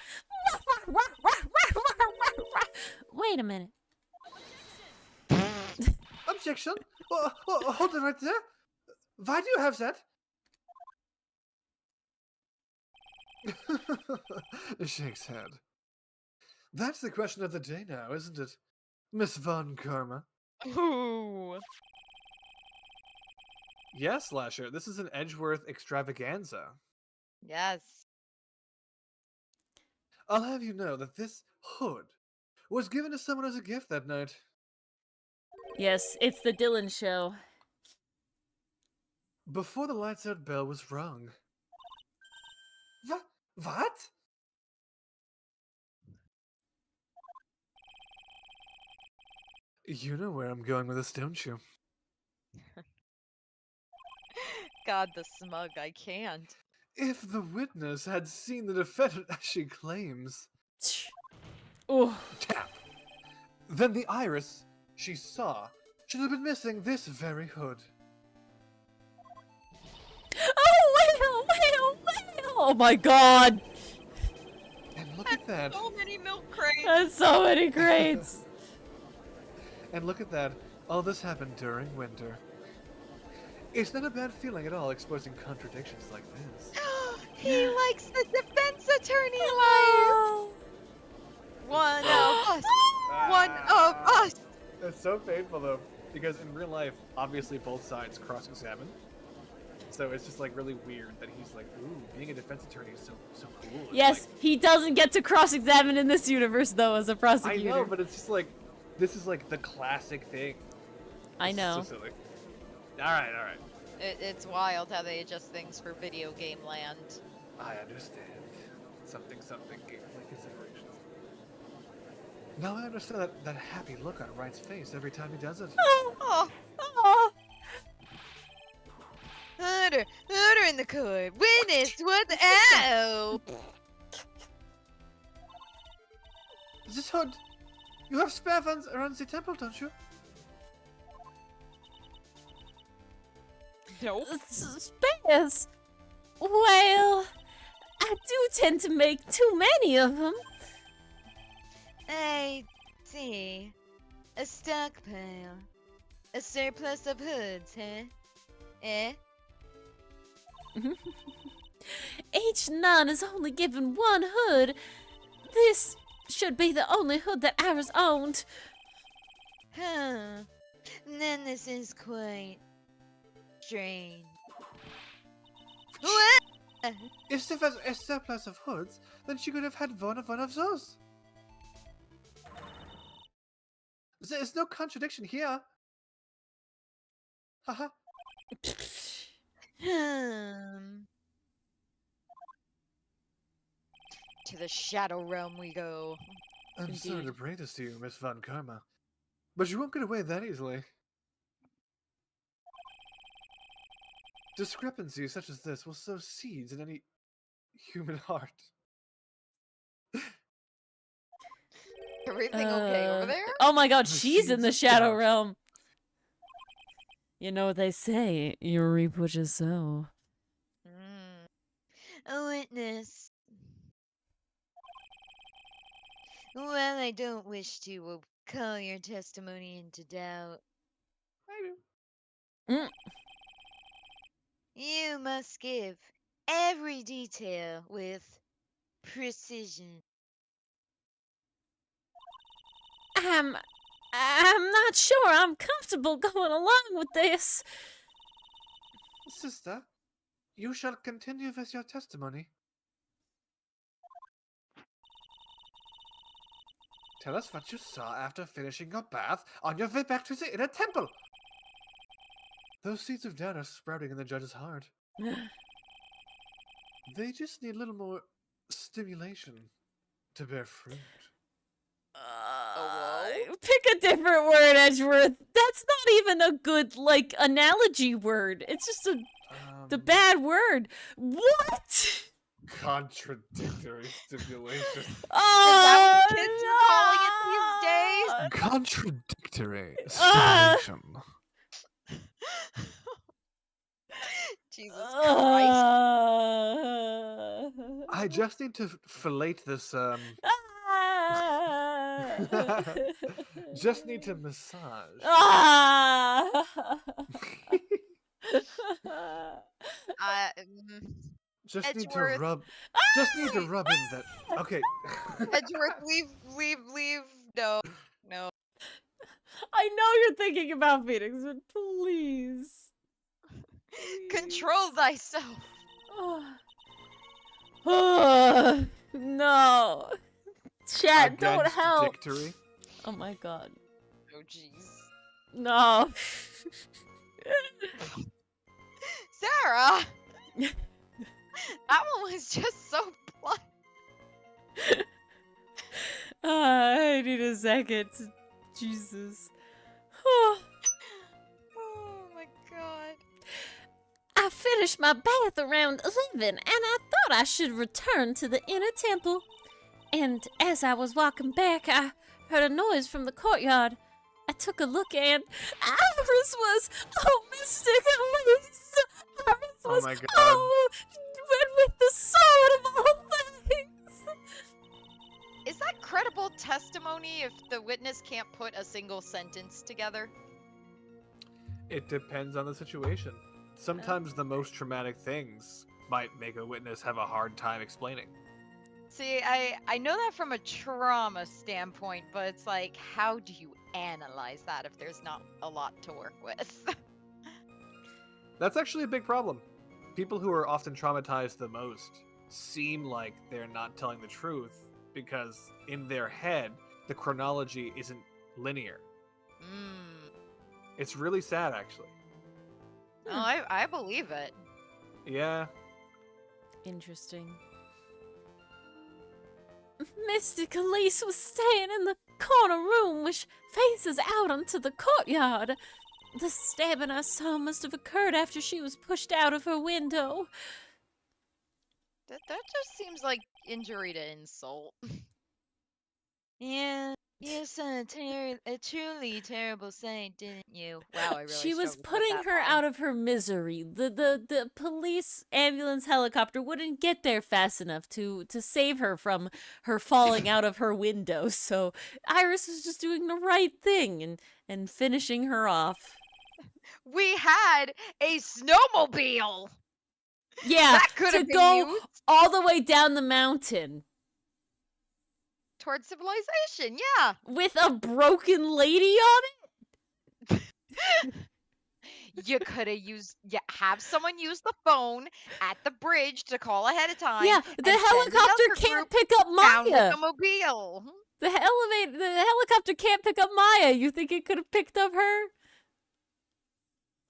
Wait a minute. Objection! Hold it right there. Why do you have that? Shakes head. That's the question of the day now, isn't it, Miss Von Karma? Ooh. Yes, Slasher, this is an Edgeworth extravaganza. Yes. I'll have you know that this hood was given to someone as a gift that night. Yes, it's the Dylan show. Before the lights out bell was rung. What? You know where I'm going with this, don't you? God, the smug. I can't. If the witness had seen the defendant as she claims, Ooh. tap, then the iris she saw should have been missing this very hood. Oh, well. Oh my god! And look at that. So many milk crates. That's so many crates. And look at that. All this happened during winter. It's not a bad feeling at all exposing contradictions like this. He likes the defense attorney life. One of us. One of us. It's so painful though, because in real life, obviously both sides cross-examine. So it's just like really weird that he's like, ooh, being a defense attorney is so cool. It's Yes, like, he doesn't get to cross-examine in this universe though as a I prosecutor. know, but it's just like, this is like the classic thing. I It's know. so silly. All right. It's wild how they adjust things for video game land. I understand. Something gameplay considerations. Now I understand that happy look on Wright's face every time he does it. Oh, Oh. order in the court. Witness, what the ow? This Hood, you have spare funds around the temple, don't you? Nope. Spares? Well, I do tend to make too many of them. I see. A stockpile. A surplus of hoods, huh? Eh? Each nun is only given one hood. This should be the only hood that ours owned. Huh. Then this is quite strange. What? If there was a surplus of hoods, then she could have had one of those. There is no contradiction here. Haha. To the Shadow Realm we go. I'm sorry Indeed. to break this to you, Miss Von Karma, but you won't get away that easily. Discrepancies such as this will sow seeds in any human heart. Everything okay over there? Oh my god, The she's in seeds the of Shadow doubt. Realm. You know what they say, you reap what you sow. A witness. Well, I don't wish to call your testimony into doubt. I do. Mm. You must give every detail with precision. I'm not sure I'm comfortable going along with this. Sister, you shall continue with your testimony. Tell us what you saw after finishing your bath on your way back to the inner temple. Those seeds of doubt are sprouting in the judge's heart. They just need a little more stimulation to bear fruit. Pick a different word, Edgeworth. That's not even a good, like, analogy word. It's just the bad word. What? Contradictory stimulation. that what kids are calling it these days? Contradictory Ah. stimulation. Jesus Christ. I just need to fillet this, just need to massage. Just need to Edgeworth. rub. Just need to rub in that. Okay. Edgeworth, leave. No. I know you're thinking about Phoenix, but please. Control thyself. No. Chat, don't help. Contradictory. Oh my god. Oh jeez. No. Sarah! That one was just so blunt. I need a second. Jesus. Oh my god. I finished my bath around 11, and I thought I should return to the inner temple. And as I was walking back, I heard a noise from the courtyard. I took a look, and Iris was, Mystic Elise! Iris was, my God. went with the sword of all things! Is that credible testimony if the witness can't put a single sentence together? It depends on the situation. Sometimes the most traumatic things might make a witness have a hard time explaining. See, I know that from a trauma standpoint, but it's like, how do you analyze that if there's not a lot to work with? That's actually a big problem. people who are often traumatized the most seem like they're not telling the truth because in their head, the chronology isn't linear. It's really sad, actually. Oh, I believe it. Yeah. Interesting. Mystic Elise was staying in the corner room which faces out onto the courtyard. The stabbing I saw must have occurred after she was pushed out of her window. That just seems like injury to insult. Yeah, you saw a truly terrible sight, didn't you? Wow, I really She was struggled with putting that her line. out of her misery. The police ambulance helicopter wouldn't get there fast enough to save her from her falling out of her window. So Iris was just doing the right thing and finishing her off. We had a snowmobile. Yeah, That could to have been go used all the way down the mountain towards civilization. Yeah. with a broken lady on it. You could have have someone use the phone at the bridge to call ahead of time. Yeah, and the send helicopter another can't group pick up down with Maya. the mobile. The helicopter can't pick up Maya. You think it could have picked up her?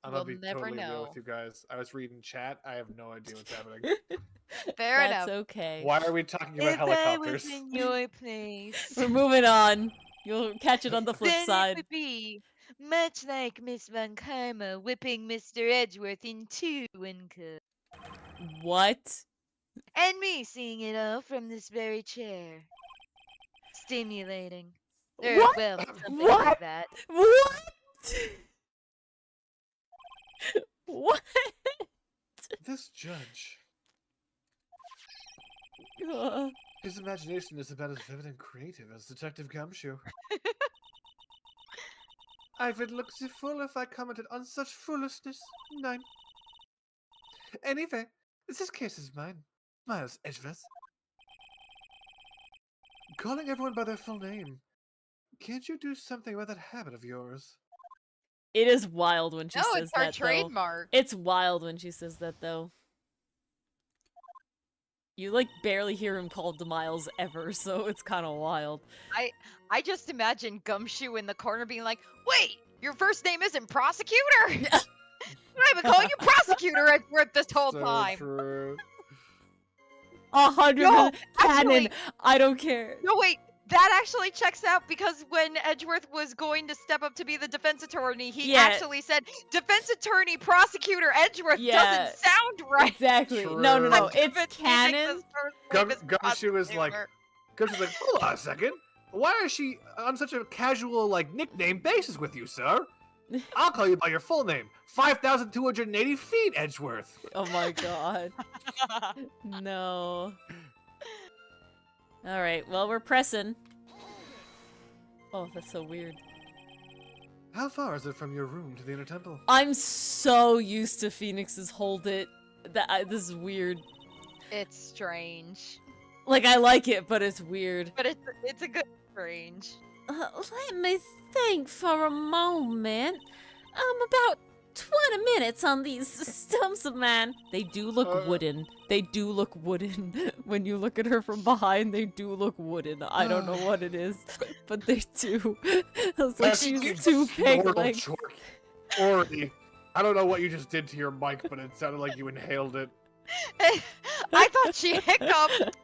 I'm We'll gonna be never totally real know. with you guys. I was reading chat. I have no idea what's happening. Fair That's enough. okay. Why are we talking about If helicopters? I was in your place, We're moving on. You'll catch it on the flip then it side. would be much like Miss Von Karma whipping Mr. Edgeworth in two and What? and me seeing it all from this very chair. Stimulating. Or, What? well, something What? like that. What? What? This judge. Uh, His imagination is about as vivid and creative as Detective Gumshoe. I would look the fool if I commented on such foolishness. Nine. Anyway, this case is mine. Miles Edgeworth. Calling everyone by their full name. Can't you do something about that habit of yours? it is wild when she No, says it's our that, though. trademark. It's wild when she says that, though. You, like, barely hear him called to Miles ever, so it's kind of wild. I just imagine Gumshoe in the corner being like, "Wait, your first name isn't Prosecutor? I've been calling you Prosecutor Edgeworth this whole time." True. 100% No, canon. actually- I don't care. No, wait. That actually checks out because when Edgeworth was going to step up to be the defense attorney, he Yeah. actually said, "Defense attorney, prosecutor Edgeworth" Yeah. doesn't sound right. Exactly. No, True. no. I'm It's convinced he thinks canon. his first name is Gumshoe is like, Prosecutor. hold on a second. Why is she on such a casual, like, nickname basis with you, sir? I'll call you by your full name. 5,280 feet, Edgeworth. Oh my god. No. Alright, well, we're pressing. Oh, that's so weird. How far is it from your room to the inner temple? I'm so used to Phoenix's hold it. This is weird. It's strange, Like, I like it, but it's weird. but it's a good strange. Let me think for a moment. About 20 minutes on these stumps of mine. They do look wooden. They do look wooden. When you look at her from behind, they do look wooden. I don't know what it is, but they do. It's like she's too pig like. Ori, I don't know what you just did to your mic, but it sounded like you inhaled it. I thought she hiccuped.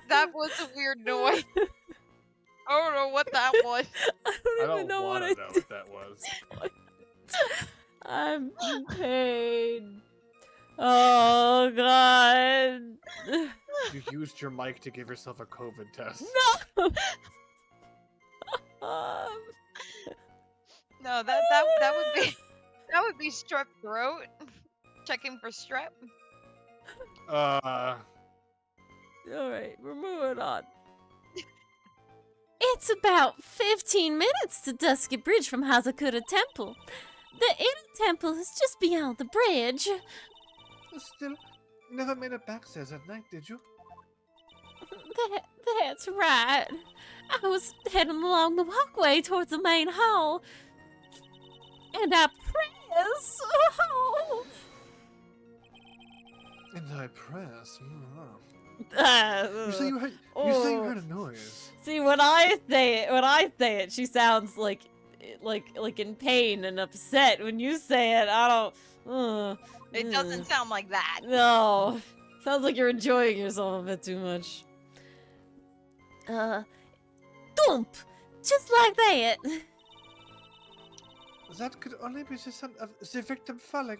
That was a weird noise. I don't know what that was. I I don't even don't know what want to know what that was. I'm in pain. Oh god. You used your mic to give yourself a COVID test. No. No, that would be strep throat. Checking for strep. Alright, we're moving on. It's about 15 minutes to Dusky Bridge from Hazakura Temple. The inner temple is just beyond the bridge. Still, never made it back stairs at night, did you? That's right. I was heading along the walkway towards the main hall. And I press. Oh. And I press. You You say you heard a noise. See, when I say it, she sounds like in pain and upset. When you say it, I don't. It doesn't sound like that. No, sounds like you're enjoying yourself a bit too much. Thump, just like that. That could only be the sound of the victim falling.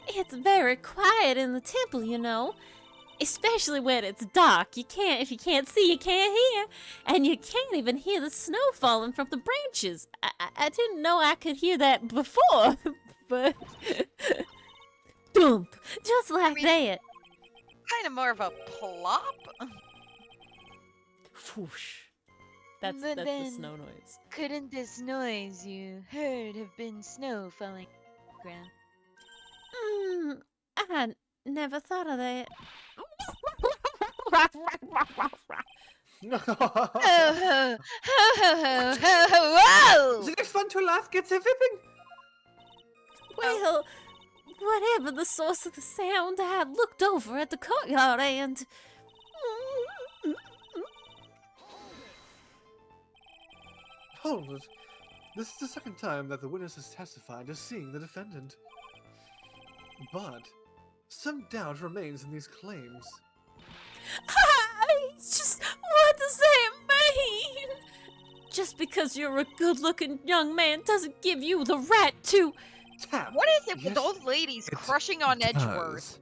It's very quiet in the temple, you know. Especially when it's dark. If you can't see, you can't hear. And you can't even hear the snow falling from the branches. I didn't know I could hear that before. But... Thump! Just like that. Kind of more of a plop. Whoosh. That's But the then, snow noise. couldn't this noise you heard have been snow falling on the ground? I never thought of that. Oh, ho, ho, ho, ho, ho, ho, whoa! The next one to laugh gets a whipping. Well, whatever the source of the sound, I looked over at the courtyard and... Hold it. This is the second time that the witness has testified as seeing the defendant. But some doubt remains in these claims. What does that mean? Just because you're a good-looking young man doesn't give you the right to... Tap. What is it with Yes, those ladies it crushing on Edgeworth?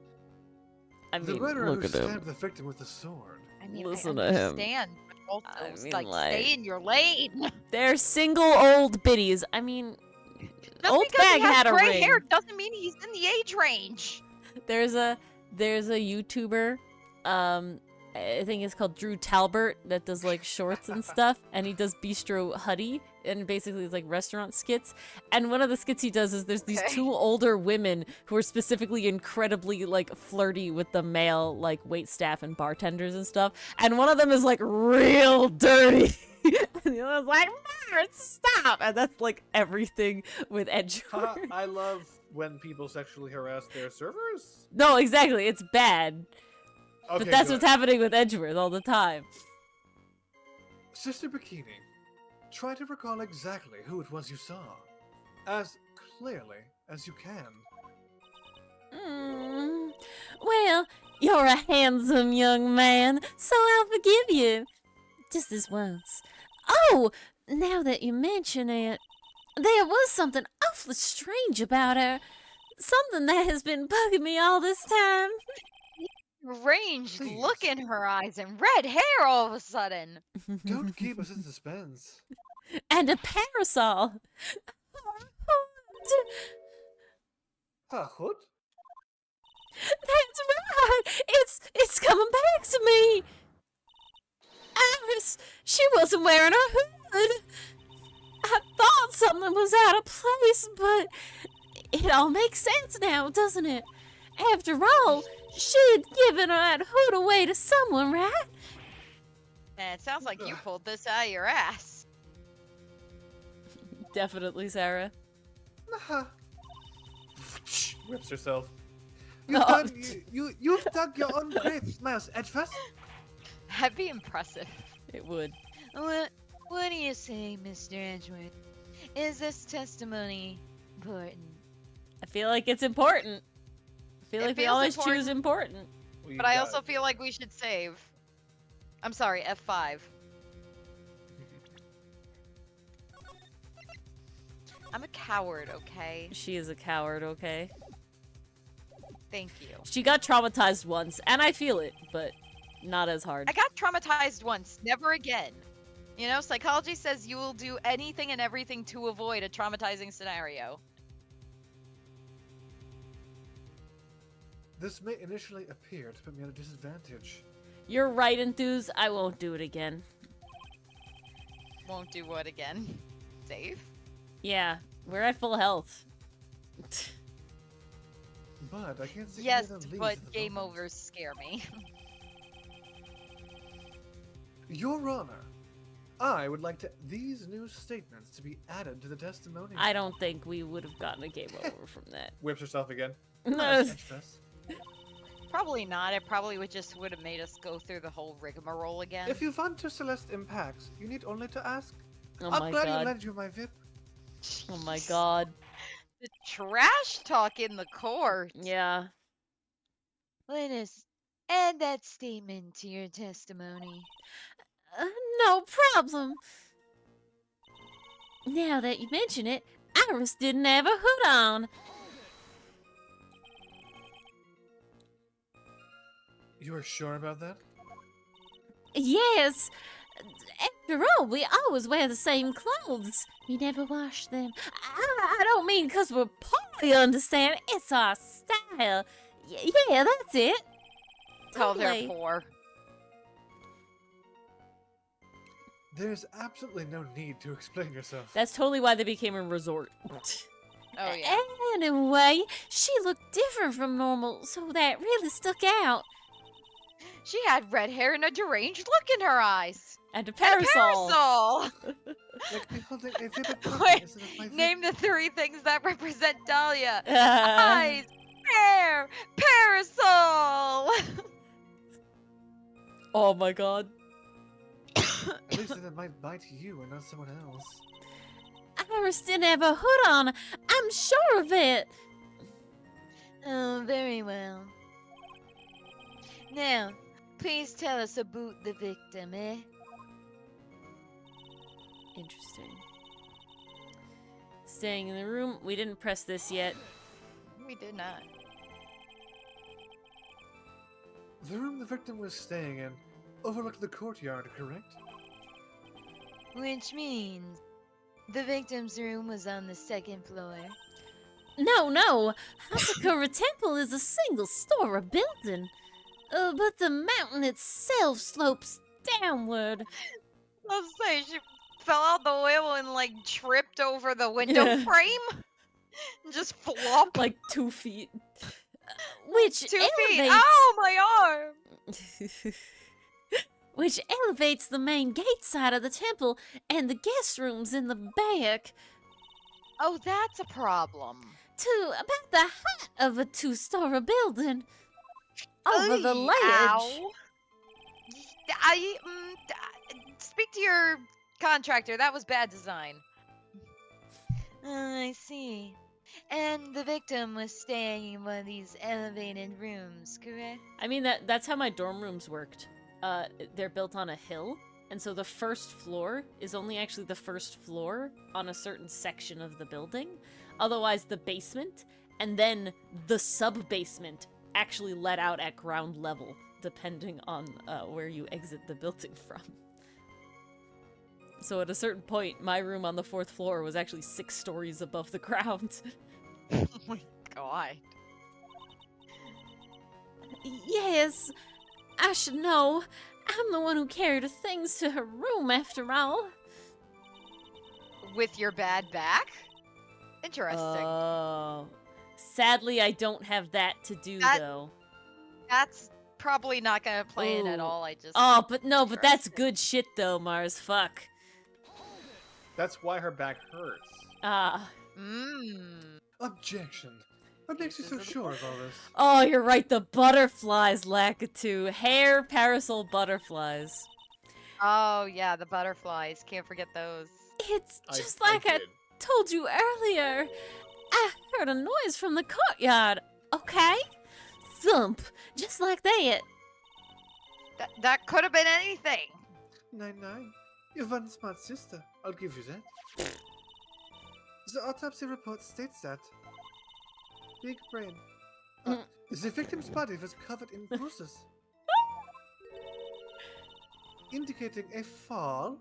I The mean, murderer look who at him. stabbed the victim with a sword. I mean, Listen I to him. understand, but also, I it's mean, like, like- stay in your lane. They're single old biddies. I mean, Just Old because Bag he has had a gray ring. hair doesn't mean he's in the age range. there's a YouTuber, I think it's called Drew Talbert, that does like shorts and stuff, and he does Bistro Huddy, and basically it's like restaurant skits. And one of the skits he does is there's these Okay. two older women who are specifically incredibly like flirty with the male like wait staff and bartenders and stuff, and one of them is like real dirty. And the other's like, "Mom, stop!" And that's like everything with Edgeworth. I love when people sexually harass their servers. No, exactly, it's bad. Okay, But that's good. what's happening with Edgeworth all the time. Sister Bikini, try to recall exactly who it was you saw, as clearly as you can. Well, you're a handsome young man, so I'll forgive you. Just this once. Oh, now that you mention it, there was something awfully strange about her. Something that has been bugging me all this time. Range Please. look in her eyes and red hair all of a sudden. Don't keep us in suspense. And a parasol. A hood? That's right. It's coming back to me. Alice, she wasn't wearing a hood. I thought something was out of place, but it all makes sense now, doesn't it? After all, she'd given that hood away to someone, right? And it sounds like you pulled this out of your ass. Definitely, Sarah. Nah. Whips herself. Oh. You've dug your own grave, Mouse Edgeworth. That'd be impressive. It would. What do you say, Mr. Edgeworth? Is this testimony important? I feel like it's important. I feel It like we feels always important. choose important. But I also feel like we should save. I'm sorry, F5. I'm a coward, okay? She is a coward, okay? Thank you. She got traumatized once, and I feel it, but not as hard. I got traumatized once, never again. You know, psychology says you will do anything and everything to avoid a traumatizing scenario. This may initially appear to put me at a disadvantage. You're right, Enthuse. I won't do it again. Won't do what again? Save? Yeah, we're at full health. But I can't see Yes, any other leads but at the game moment. overs scare me. Your Honor, I would like these new statements to be added to the testimony. I don't think we would have gotten a game over from that. Whips herself again. No. Probably not. It probably would have made us go through the whole rigmarole again. If you want to Celeste impacts, you need only to ask. Oh I'm my glad god. you led you my VIP. Oh my god. The trash talk in the court. Yeah. Let us add that statement to your testimony. No problem. Now that you mention it, Iris didn't have a hood on. You are sure about that? Yes. After all, we always wear the same clothes. We never wash them. I don't mean because we're poor, you understand? It's our style. Yeah, that's it. Oh, they're Totally. poor. There's absolutely no need to explain yourself. That's totally why they became a resort. Oh, yeah. Anyway, she looked different from normal, so that really stuck out. She had red hair and a deranged look in her eyes. And a And a parasol. parasol. Like me holding a vivid puppy Wait, instead of my VIP. Name the 3 things that represent Dahlia. Ah. Eyes, hair, parasol. Oh my god. At least then it might bite you and not someone else. Iris didn't have a hood on. I'm sure of it. Oh, very well. Now, please tell us about the victim, eh? Interesting. Staying in the room. We didn't press this yet. We did not. The room the victim was staying in overlooked the courtyard, correct? Which means the victim's room was on the 2nd floor. No. Hasakura Temple is a single-story building. But the mountain itself slopes downward. Let's say she fell out the window and like tripped over the window Yeah. frame. And just flop. Like 2 feet. Which 2 elevates... feet. Ow, my arm. Which elevates the main gate side of the temple and the guest rooms in the back Oh, that's a problem. to about the height of a 2-story building. Over the Oy, ledge. ow. Speak to your contractor. That was bad design. I see. And the victim was staying in one of these elevated rooms, correct? I mean, that's how my dorm rooms worked. They're built on a hill, and so the first floor is only actually the first floor on a certain section of the building. Otherwise, the basement and then the sub-basement actually let out at ground level, depending on where you exit the building from. So at a certain point, my room on the 4th floor was actually 6 stories above the ground. Oh my god. Yes, I should know. I'm the one who carried the things to her room, after all. With your bad back? Interesting. Oh. Sadly, I don't have that to do, though. That's probably not gonna play in at Ooh. all. I just. Oh, but no, but that's Interesting. good shit, though, Mars. Fuck. That's why her back hurts. Ah. Mmm. Objection. What makes you so sure of all this? Oh, you're right. The butterflies, Lakitu. Hair parasol butterflies. Oh yeah, the butterflies. Can't forget those. It's just like I did. told you earlier. I heard a noise from the courtyard. Okay? Thump. Just like that. That could have been anything. 9-9. You're one smart sister. I'll give you that. The autopsy report states that. Big brain. The victim's body was covered in bruises. Indicating a fall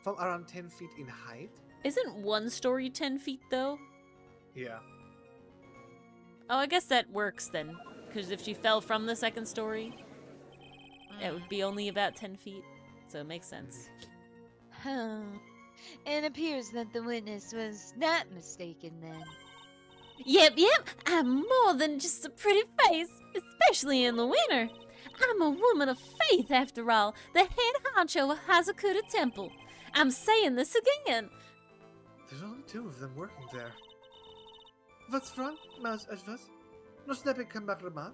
from around 10 feet in height. Isn't 1 story 10 feet, though? Yeah. Oh, I guess that works then. Because if she fell from the 2nd story, it would be only about 10 feet. So it makes sense. Huh. It appears that the witness was not mistaken then. Yep. I'm more than just a pretty face, especially in the winter. I'm a woman of faith, after all, the head honcho of Hazakura Temple. I'm saying this again. There's only 2 of them working there. What's wrong, Mas etwas? No snapping comeback remark?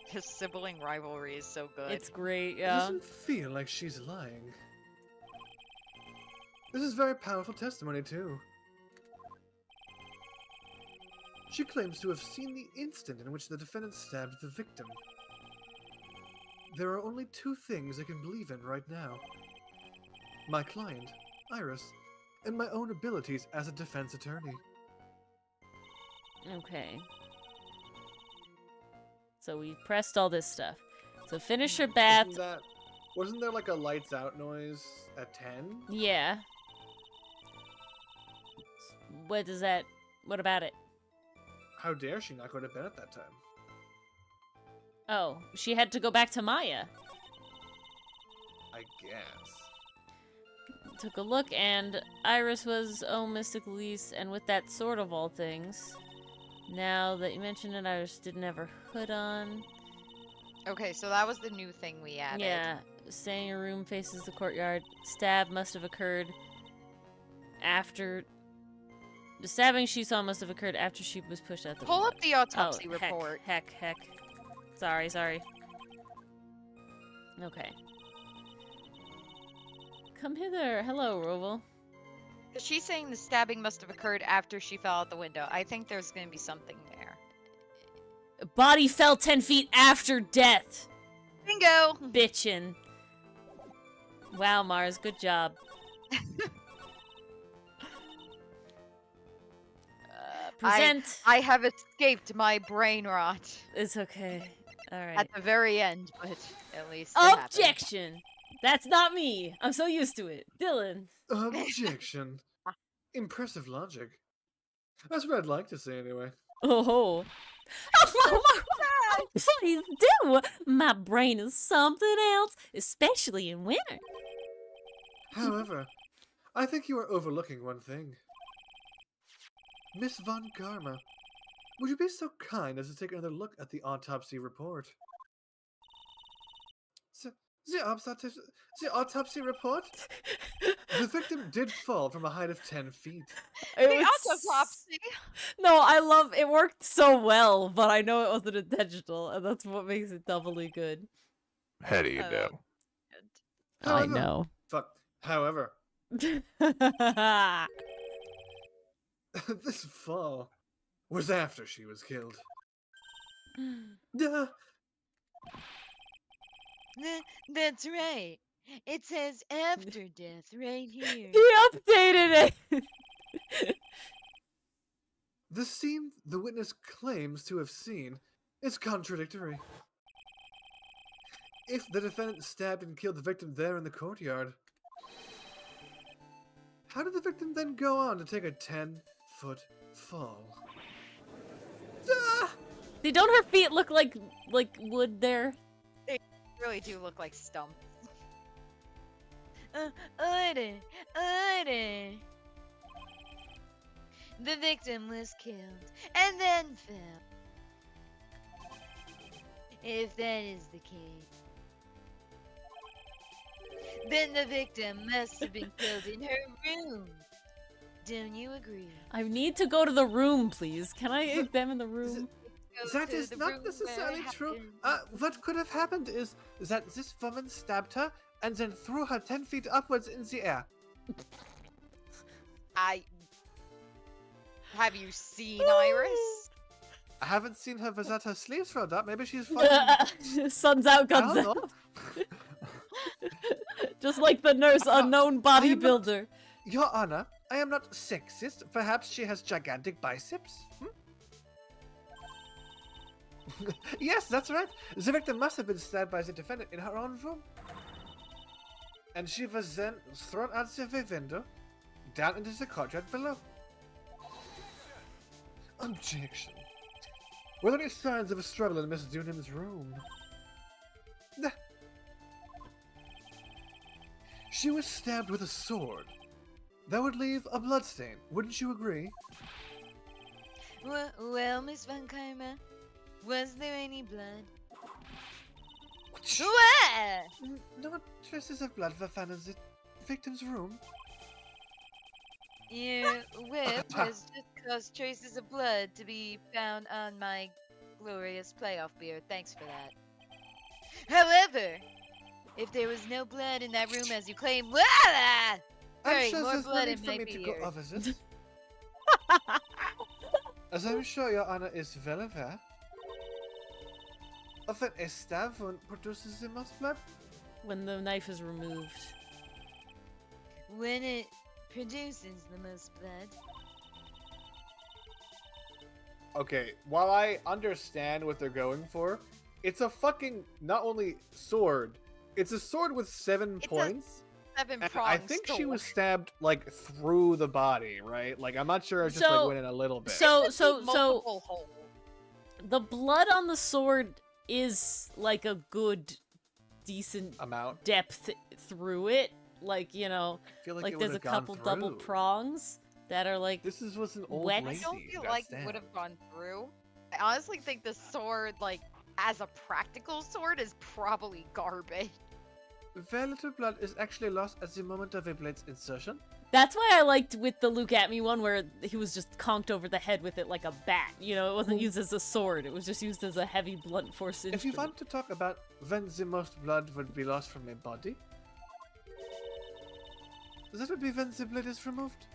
His sibling rivalry is so good. It's great, It yeah. doesn't feel like she's lying. This is very powerful testimony, too. She claims to have seen the instant in which the defendant stabbed the victim. There are only 2 things I can believe in right now. My client, Iris, and my own abilities as a defense attorney. Okay. So we pressed all this stuff. So finish her bath. Wasn't there like a lights out noise at 10? Yeah. What about it? How dare she not go to bed at that time? Oh, she had to go back to Maya. I guess. Took a look, and Iris was Mystic Elise, and with that sword of all things. Now that you mentioned it, Iris didn't have her hood on. Okay, so that was the new thing we added. Yeah, staying in your room faces the courtyard. Stab must have occurred after... The stabbing she saw must have occurred after she was pushed out the Pull window. up the autopsy Oh, report. Heck. Sorry. Okay. Come hither. Hello, Roval. She's saying the stabbing must have occurred after she fell out the window. I think there's going to be something there. Body fell 10 feet after death. Bingo! Bitchin'. Wow, Mars, good job. Present. I have escaped my brain rot It's okay. Alright. at the very end, but at least it happened. Objection! That's not me. I'm so used to it. Dylan. Objection. Impressive logic. That's what I'd like to say anyway. Oh. Please do. My brain is something else, especially in winter. However, I think you are overlooking one thing. Miss Von Karma, would you be so kind as to take another look at the autopsy report? The autopsy report? The victim did fall from a height of 10 feet. The autopsy! No, I love it. Worked so well, but I know it wasn't intentional, and that's what makes it doubly good. How do you know? I However- know. Fuck. However, this fall was after she was killed. Duh. That's right. It says after death right here. He updated it. The scene the witness claims to have seen is contradictory. If the defendant stabbed and killed the victim there in the courtyard, how did the victim then go on to take a 10-foot fall? Ah! Don't her feet look like wood there? Really do look like stumps. Order. The victim was killed and then fell. If that is the case, then the victim must have been killed in her room. Don't you agree? I need to go to the room, please. Can I examine the room? Go That to is the not room necessarily where it true. happened. What could have happened is that this woman stabbed her and then threw her 10 feet upwards in the air. Have you seen Iris? I haven't seen her without her sleeves rolled up. Maybe she's fucking... Sun's out, I guns don't out. know. Just like the nurse, unknown bodybuilder. Your Honor, I am not sexist. Perhaps she has gigantic biceps? Yes, that's right. The victim must have been stabbed by the defendant in her own room. And she was then thrown out the window, down into the courtyard below. Objection. Were there any signs of a struggle in Miss Dunham's room? Nah. She was stabbed with a sword. That would leave a bloodstain, wouldn't you agree? Well, Miss Von Karma, was there any blood? What? Not traces of blood were found in the victim's room. Your whip has just caused traces of blood to be found on my glorious playoff beer. Thanks for that. However, if there was no blood in that room as you claim, I'm Hurry, sure more there's no blood need in for my me to go beer. over this. As I'm sure your honor is well aware, often a stab wound produces the most blood. When the knife is removed. When it produces the most blood. Okay, while I understand what they're going for, it's a fucking not only sword, it's a sword with 7 It's a points. Seven And pronged I think she was stabbed like through the body, right? Like I'm not sure, it just So- like went in a little bit. multiple holes. The blood on the sword is like a good, decent Amount. depth through it. Like, you know, I feel like, like it there's a would've gone couple double through. prongs that are like This was an old wet. I lady don't who feel got like it stabbed. would have gone through. I honestly think the sword, like, as a practical sword, is probably garbage. Very little blood is actually lost at the moment of a blade's insertion. That's why I liked with the Luke at me one where he was just conked over the head with it like a bat. You know, it wasn't used as a sword. It was just used as a heavy blunt force instrument. If you want to talk about when the most blood would be lost from a body, that would be when the blade is removed.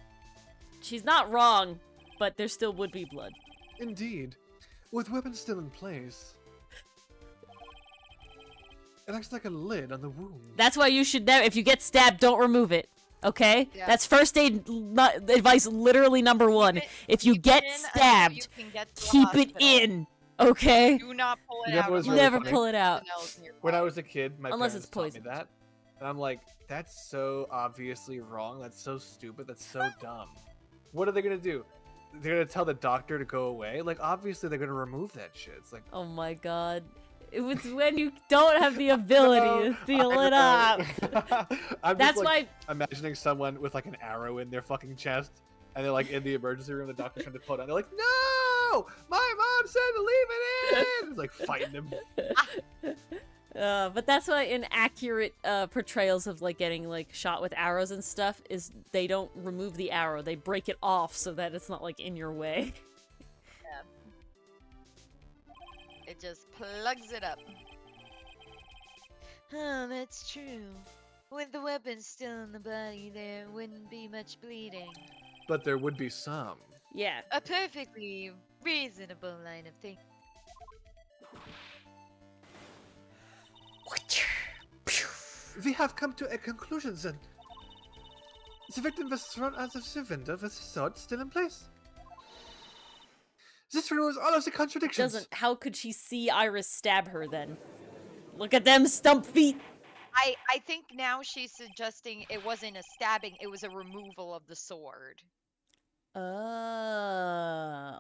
She's not wrong, but there still would be blood. Indeed. With weapons still in place. It acts like a lid on the wound. That's why you should never, if you get stabbed, don't remove it. Okay? Yeah. That's first aid advice literally number 1. Keep it- If you keep it get in until you stabbed, can get to the keep it hospital. in. Okay? Do not pull it You know out. what was unless really Never funny? pull it out. something else in your When I body. was a kid, my Unless parents it's taught me poison. that. And I'm like, that's so obviously wrong. That's so stupid. That's so dumb. What are they going to do? They're going to tell the doctor to go away? Like, obviously they're going to remove that shit. It's like, Oh my god. It was when you don't have the ability no, to seal I it know. up. I'm That's just, like, why imagining someone with like an arrow in their fucking chest, and they're like in the emergency room. The doctor's trying to pull it out. They're like, "No, my mom said to leave it in." It's like fighting them. But that's why inaccurate portrayals of like getting like shot with arrows and stuff is they don't remove the arrow. They break it off so that it's not like in your way. It just plugs it up. Oh, that's true. With the weapon still in the body, there wouldn't be much bleeding. But there would be some. Yeah. A perfectly reasonable line of thinking. We have come to a conclusion then. The victim was thrown out of the window with the sword still in place. This removes all of the contradictions. Doesn't. How could she see Iris stab her then? Look at them stump feet. I think now she's suggesting it wasn't a stabbing, it was a removal of the sword. Oh.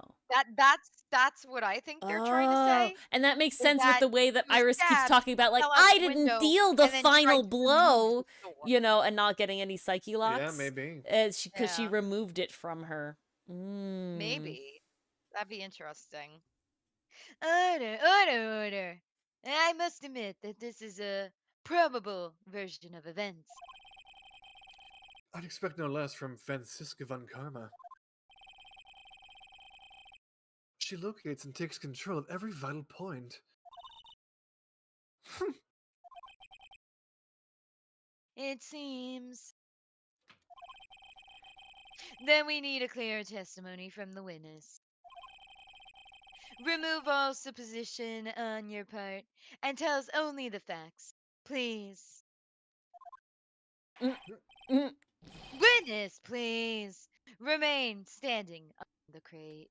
That's what I think they're trying to say. And that makes is sense with that the way that she was Iris keeps stabbed, talking about, like, fell out I the didn't window, deal the and then tried final to remove blow, the sword. you know, and not getting any psyche locks. Yeah, maybe. Because she Yeah. removed it from her. Mm. Maybe. That'd be interesting. Order. I must admit that this is a probable version of events. I'd expect no less from Franziska von Karma. She locates and takes control of every vital point. It seems. Then we need a clear testimony from the witness. Remove all supposition on your part and tell us only the facts, please. Mm. Witness, please. Remain standing on the crate.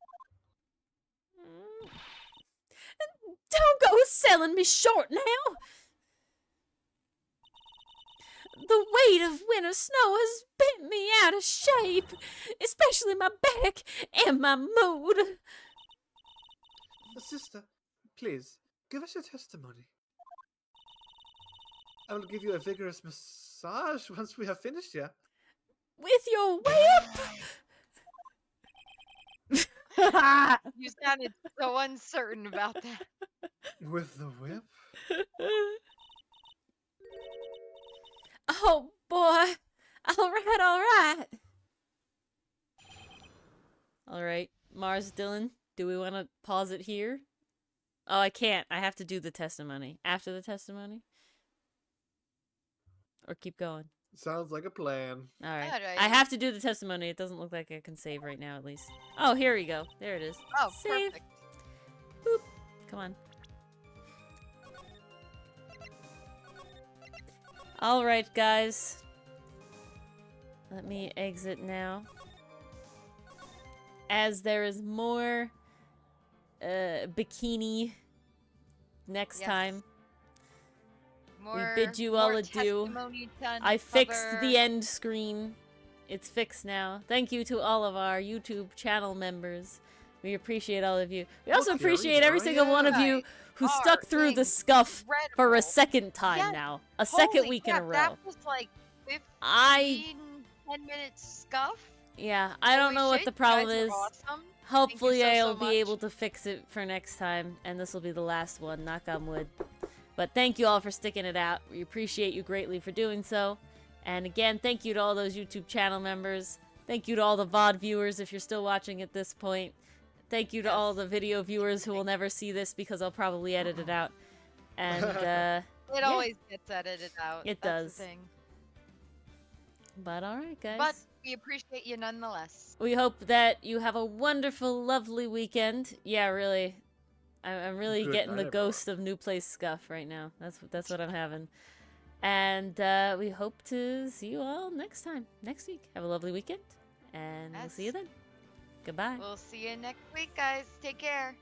Don't go selling me short now. The weight of winter snow has bent me out of shape, especially my back and my mood. Sister, please, give us your testimony. I will give you a vigorous massage once we have finished here. With your whip. You sounded so uncertain about that. With the whip? Oh boy. Alright. Alright. Mars, Dylan, do we want to pause it here? Oh, I can't. I have to do the testimony. After the testimony? Or keep going? Sounds like a plan. Alright. Alright. I have to do the testimony. It doesn't look like I can save right now, at least. Oh, here we go. There it is. Oh, Save. perfect. Boop. Come on. Alright, guys. Let me exit now. As there is more bikini next Yes. time. More, bid you more all adieu. testimony to I fixed uncover. the end screen. It's fixed now. Thank you to all of our YouTube channel members. We appreciate all of you. We also Look, appreciate Gary's every right. single one of you who Are stuck through the scuff for incredible. a second time Yes. now. A second Holy week crap, in a row. That was like 15, I 10-minute scuff. Yeah, I don't Holy know what shit, the you problem guys is. were awesome. Hopefully so I'll be much. able to fix it for next time, and this will be the last one, knock on wood. But thank you all for sticking it out. We appreciate you greatly for doing so. And again, thank you to all those YouTube channel members. Thank you to all the VOD viewers if you're still watching at this point. Thank you to all the video viewers who will never see this because I'll probably edit it out. And, It yeah. always gets edited out. It That's does. The thing. But alright, guys. But we appreciate you nonetheless. We hope that you have a wonderful, lovely weekend. Yeah, really. I'm really Good getting night, the ghost of New Place Scuff right now. That's what I'm having. And we hope to see you all next time, next week. Have a lovely weekend, and we'll see you Yes. then. Goodbye. We'll see you next week, guys. Take care.